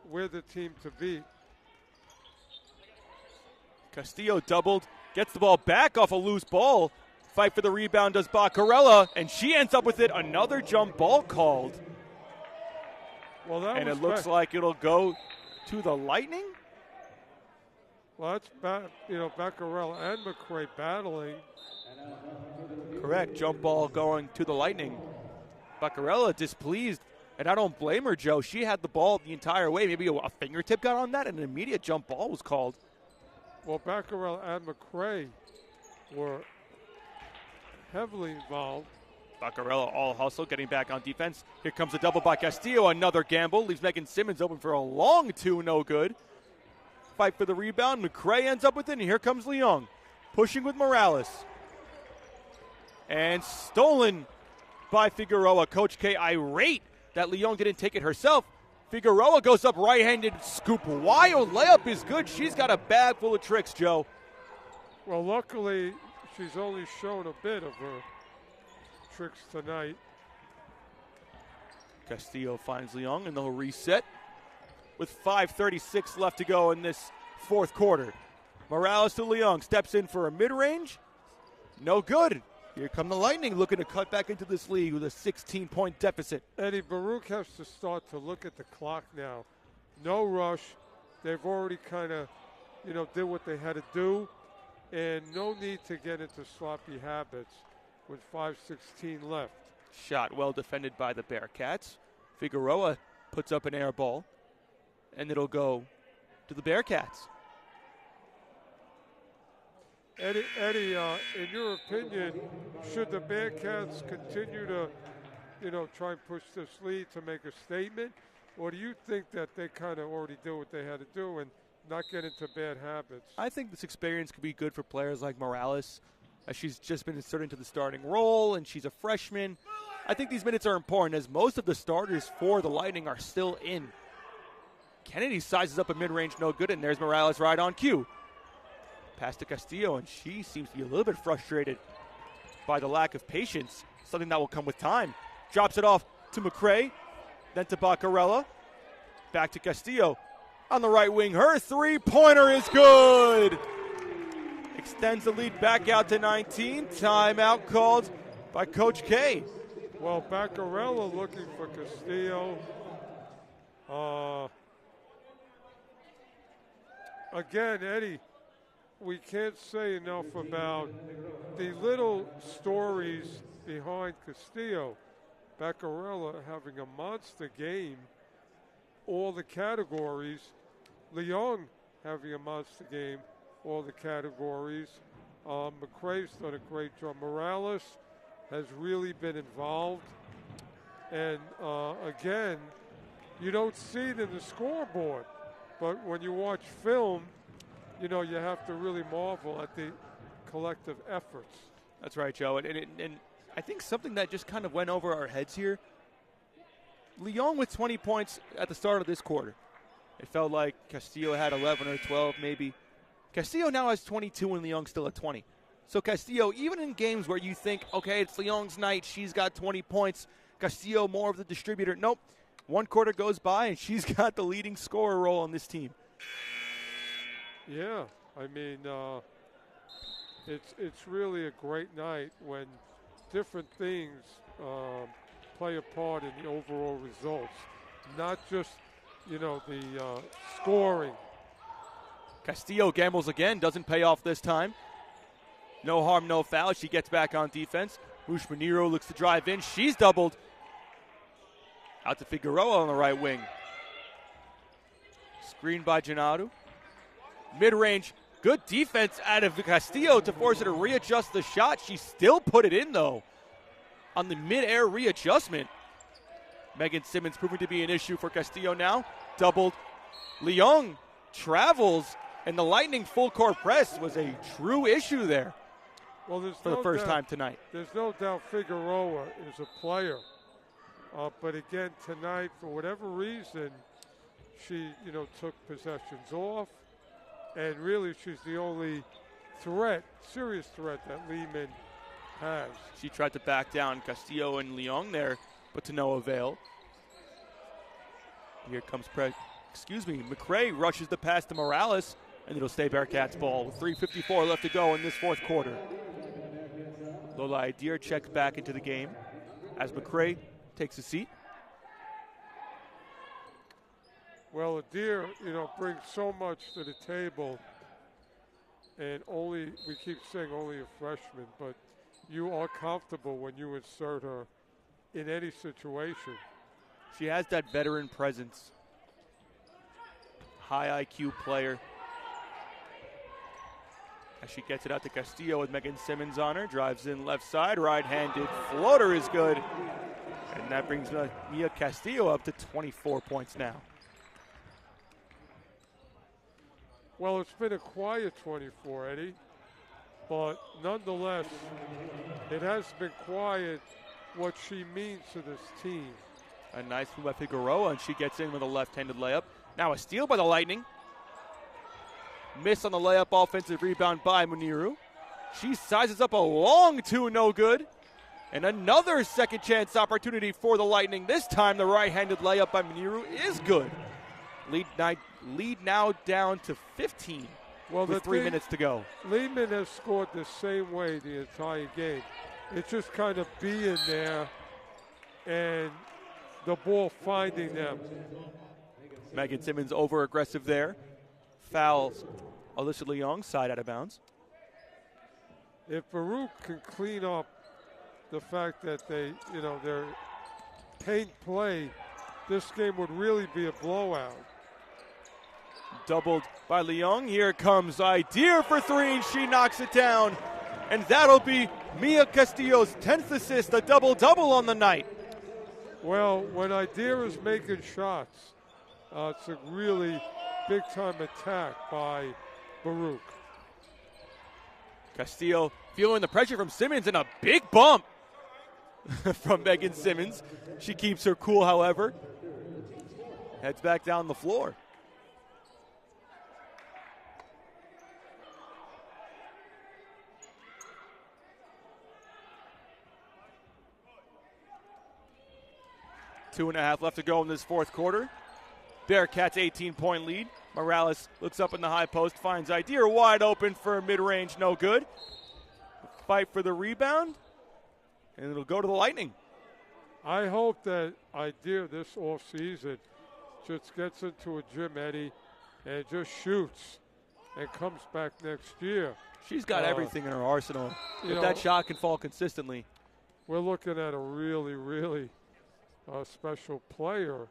We're the team to beat. Castillo doubled, gets the ball back off a loose ball. Fight for the rebound does Baccarella, and she ends up with it. Another jump ball called. Well, and it looks like it'll go to the Lightning. Well, that's Baccarella and McCray battling. Correct. Jump ball going to the Lightning. Baccarella displeased, and I don't blame her, Joe. She had the ball the entire way. Maybe a fingertip got on that, and an immediate jump ball was called. Well, Baccarella and McCray were heavily involved. Baccarella all hustle, getting back on defense. Here comes a double by Castillo. Another gamble. Leaves Megan Simmons open for a long two, no good. Fight for the rebound. McCray ends up with it, and here comes Leung. Pushing with Morales. And stolen by Figueroa. Coach K irate that Leung didn't take it herself. Figueroa goes up right-handed scoop. Wild layup is good. She's got a bag full of tricks, Joe. Well, luckily, she's only shown a bit of her tricks tonight. Castillo finds Leung, and they'll reset with 5:36 left to go in this fourth quarter. Morales to Leung, steps in for a mid-range. No good. Here come the Lightning looking to cut back into this league with a 16-point deficit. Eddie, Baruch has to start to look at the clock now. No rush. They've already kind of, did what they had to do. And no need to get into sloppy habits with 5:16 left. Shot well defended by the Bearcats. Figueroa puts up an air ball, and it'll go to the Bearcats. Eddie, in your opinion, should the Bearcats continue to, try and push this lead to make a statement? Or do you think that they kind of already do what they had to do and not get into bad habits? I think this experience could be good for players like Morales, as she's just been inserted into the starting role, and she's a freshman. I think these minutes are important, as most of the starters for the Lightning are still in. Kennedy sizes up a mid-range, no good, and there's Morales right on cue. Pass to Castillo, and she seems to be a little bit frustrated by the lack of patience, something that will come with time. Drops it off to McCray, then to Baccarella. Back to Castillo on the right wing. Her three-pointer is good. Extends the lead back out to 19. Timeout called by Coach K. Well, Baccarella looking for Castillo. Again, Eddie, we can't say enough about the little stories behind Castillo. Baccarella having a monster game, all the categories. Leung having a monster game, all the categories. McCray's done a great job. Morales has really been involved. And again, you don't see it in the scoreboard, but when you watch film, you have to really marvel at the collective efforts. That's right, Joe. And I think something that just kind of went over our heads here, Leung with 20 points at the start of this quarter. It felt like Castillo had 11 or 12 maybe. Castillo now has 22 and Leung still at 20. So Castillo, even in games where you think, okay, it's Leung's night, she's got 20 points, Castillo more of the distributor. Nope. One quarter goes by and she's got the leading scorer role on this team. Yeah, I mean, it's really a great night when different things play a part in the overall results, not just, the scoring. Castillo gambles again, doesn't pay off this time. No harm, no foul. She gets back on defense. Ushmaniro looks to drive in. She's doubled. Out to Figueroa on the right wing. Screened by Gennaro. Mid-range, good defense out of Castillo to force her to readjust the shot. She still put it in, though, on the mid-air readjustment. Megan Simmons proving to be an issue for Castillo now. Doubled. Leung travels, and the Lightning full-court press was a true issue there for the first time tonight. There's no doubt Figueroa is a player. But again, tonight, for whatever reason, she, took possessions off. And really, she's the only serious threat that Lehman has. She tried to back down Castillo and Leung there, but to no avail. Here comes McCray rushes the pass to Morales, and it'll stay Bearcats ball with 3:54 left to go in this fourth quarter. Lola Idir checks back into the game as McCray takes a seat. Well, Adir, brings so much to the table and we keep saying only a freshman, but you are comfortable when you insert her in any situation. She has that veteran presence. High IQ player. As she gets it out to Castillo with Megan Simmons on her. Drives in left side. Right-handed floater is good. And that brings Mia Castillo up to 24 points now. Well, it's been a quiet 24, Eddie. But nonetheless, it has been quiet what she means to this team. A nice move by Figueroa, and she gets in with a left-handed layup. Now a steal by the Lightning. Miss on the layup, offensive rebound by Muniru. She sizes up a long two, no good. And another second chance opportunity for the Lightning. This time the right-handed layup by Muniru is good. Lead now down to 15 with 3 minutes to go. Lehman has scored the same way the entire game. It's just kind of being there and the ball finding them. Megan Simmons over-aggressive there. Fouls Alyssa Leong, side out of bounds. If Baruch can clean up the fact that their paint play, this game would really be a blowout. Doubled by Leong. Here comes Idea for three, and she knocks it down. And that'll be Mia Castillo's 10th assist, a double-double on the night. Well, when Idea is making shots, it's a really big-time attack by Baruch. Castillo feeling the pressure from Simmons, and a big bump from Megan Simmons. She keeps her cool, however. Heads back down the floor. Two and a half left to go in this fourth quarter. Bearcats 18-point lead. Morales looks up in the high post, finds Idea wide open for mid-range, no good. Fight for the rebound, and it'll go to the Lightning. I hope that Idea this offseason just gets into a gym, Eddie, and just shoots and comes back next year. She's got everything in her arsenal. If that shot can fall consistently. We're looking at a really, really special player.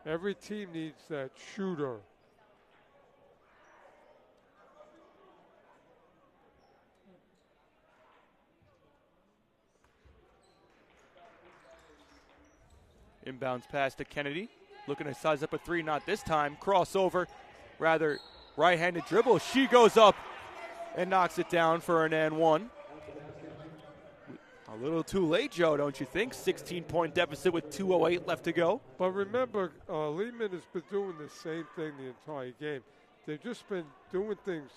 Every team needs that shooter. Inbounds pass to Kennedy. Looking to size up a three, not this time. Crossover, rather right-handed dribble. She goes up and knocks it down for an and one. A little too late, Joe, don't you think? 16-point deficit with 2:08 left to go. But remember, Lehman has been doing the same thing the entire game. They've just been doing things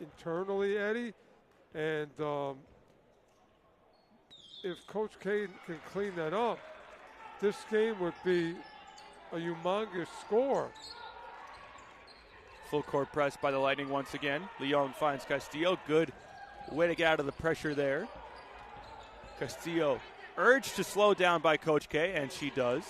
internally, Eddie. And if Coach K can clean that up, this game would be a humongous score. Full court press by the Lightning once again. Leon finds Castillo. Good way to get out of the pressure there. Castillo urged to slow down by Coach K, and she does.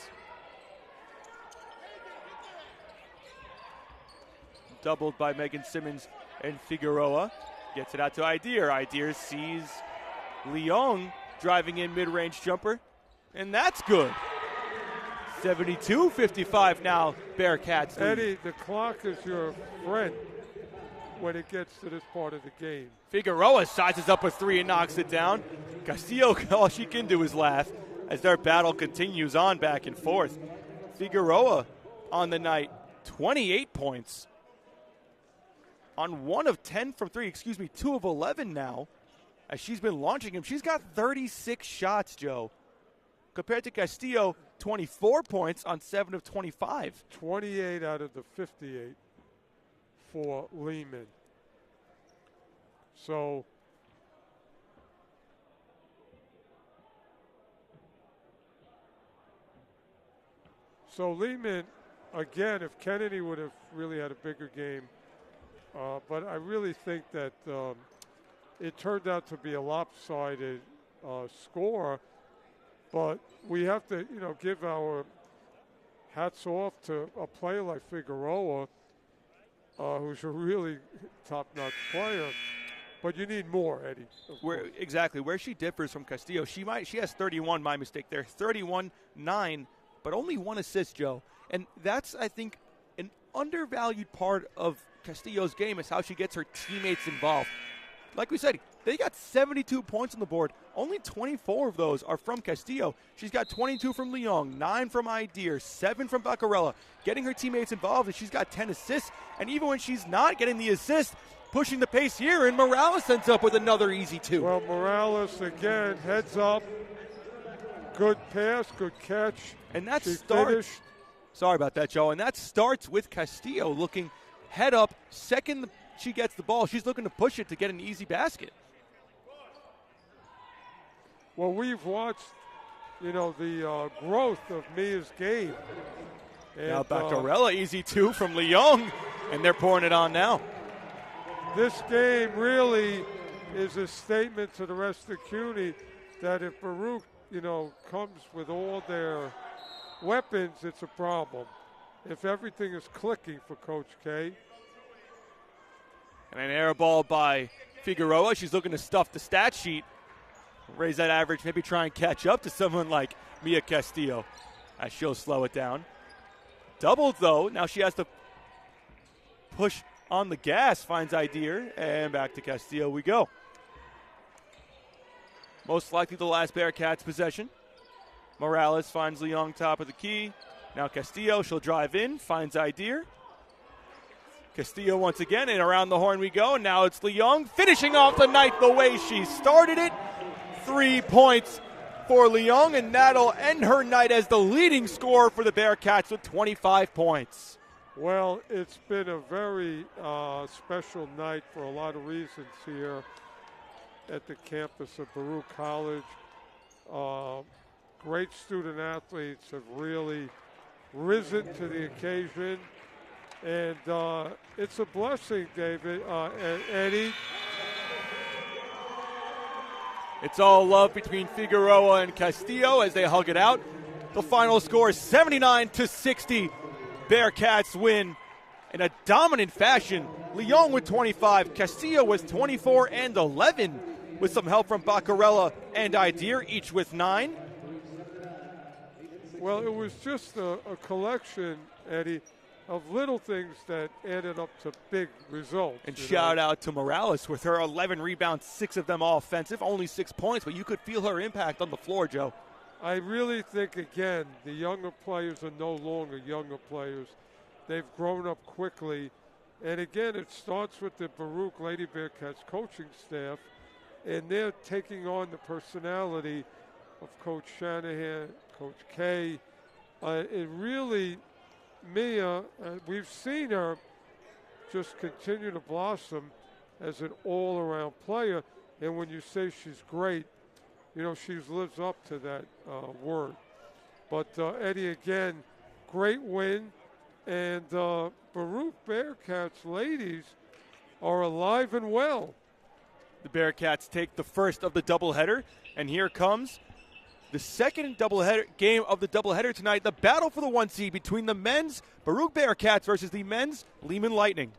Doubled by Megan Simmons and Figueroa. Gets it out to Idea. Idea sees Leong driving in mid-range jumper, and that's good. 72-55 now, Bearcats lead. Eddie, the clock is your friend when it gets to this part of the game. Figueroa sizes up a three and knocks it down. Castillo, all she can do is laugh as their battle continues on back and forth. Figueroa on the night, 28 points. On 1 of 10 from three, 2 of 11 now. As she's been launching him, she's got 36 shots, Joe. Compared to Castillo, 24 points on 7 of 25. 28 out of the 58 for Lehman. So Lehman, again, if Kennedy would have really had a bigger game, but I really think that it turned out to be a lopsided score. But we have to, give our hats off to a player like Figueroa. who's a really top-notch player. But you need more, Eddie. Where she differs from Castillo, she has 31, my mistake there, 31-9, but only 1 assist, Joe. And that's, I think, an undervalued part of Castillo's game is how she gets her teammates involved. Like we said, they got 72 points on the board. Only 24 of those are from Castillo. She's got 22 from Leong, 9 from Idir, 7 from Baccarella. Getting her teammates involved, and she's got 10 assists. And even when she's not getting the assist, pushing the pace here, and Morales ends up with another easy 2. Well, Morales, again, heads up. Good pass, good catch. And that she starts. Finished. Sorry about that, Joe. And that starts with Castillo looking head up. Second she gets the ball, she's looking to push it to get an easy basket. Well, we've watched, the growth of Mia's game. And, now Baccarella, easy 2 from Leong, and they're pouring it on now. This game really is a statement to the rest of CUNY that if Baruch, comes with all their weapons, it's a problem. If everything is clicking for Coach K. And an air ball by Figueroa. She's looking to stuff the stat sheet, raise that average, maybe try and catch up to someone like Mia Castillo as she'll slow it down. Doubled, though. Now she has to push on the gas, finds Idir, and back to Castillo we go. Most likely the last Bearcats possession. Morales finds Leong top of the key. Now Castillo, she'll drive in, finds Idir. Castillo once again, and around the horn we go. And now it's Leong finishing off the night the way she started it. 3 points for Leong, and that'll end her night as the leading scorer for the Bearcats with 25 points. Well, it's been a very special night for a lot of reasons here at the campus of Baruch College. Great student athletes have really risen to the occasion. And it's a blessing, David, and Eddie. It's all love between Figueroa and Castillo as they hug it out. The final score is 79-60. Bearcats win in a dominant fashion. Leong with 25, Castillo with 24 and 11, with some help from Baccarella and Idir, each with 9. Well, it was just a collection, Eddie, of little things that added up to big results. And shout out to Morales with her 11 rebounds, 6 of them all offensive, only 6 points, but you could feel her impact on the floor, Joe. I really think, again, the younger players are no longer younger players. They've grown up quickly. And again, it starts with the Baruch Lady Bearcats coaching staff, and they're taking on the personality of Coach Shanahan, Coach K. It really, Mia, we've seen her just continue to blossom as an all-around player. And when you say she's great, she lives up to that word. But, Eddie, again, great win. And Baruch Bearcats ladies are alive and well. The Bearcats take the first of the doubleheader, and here comes the second doubleheader game of the doubleheader tonight, the battle for the 1 seed between the men's Baruch Bearcats versus the men's Lehman Lightning.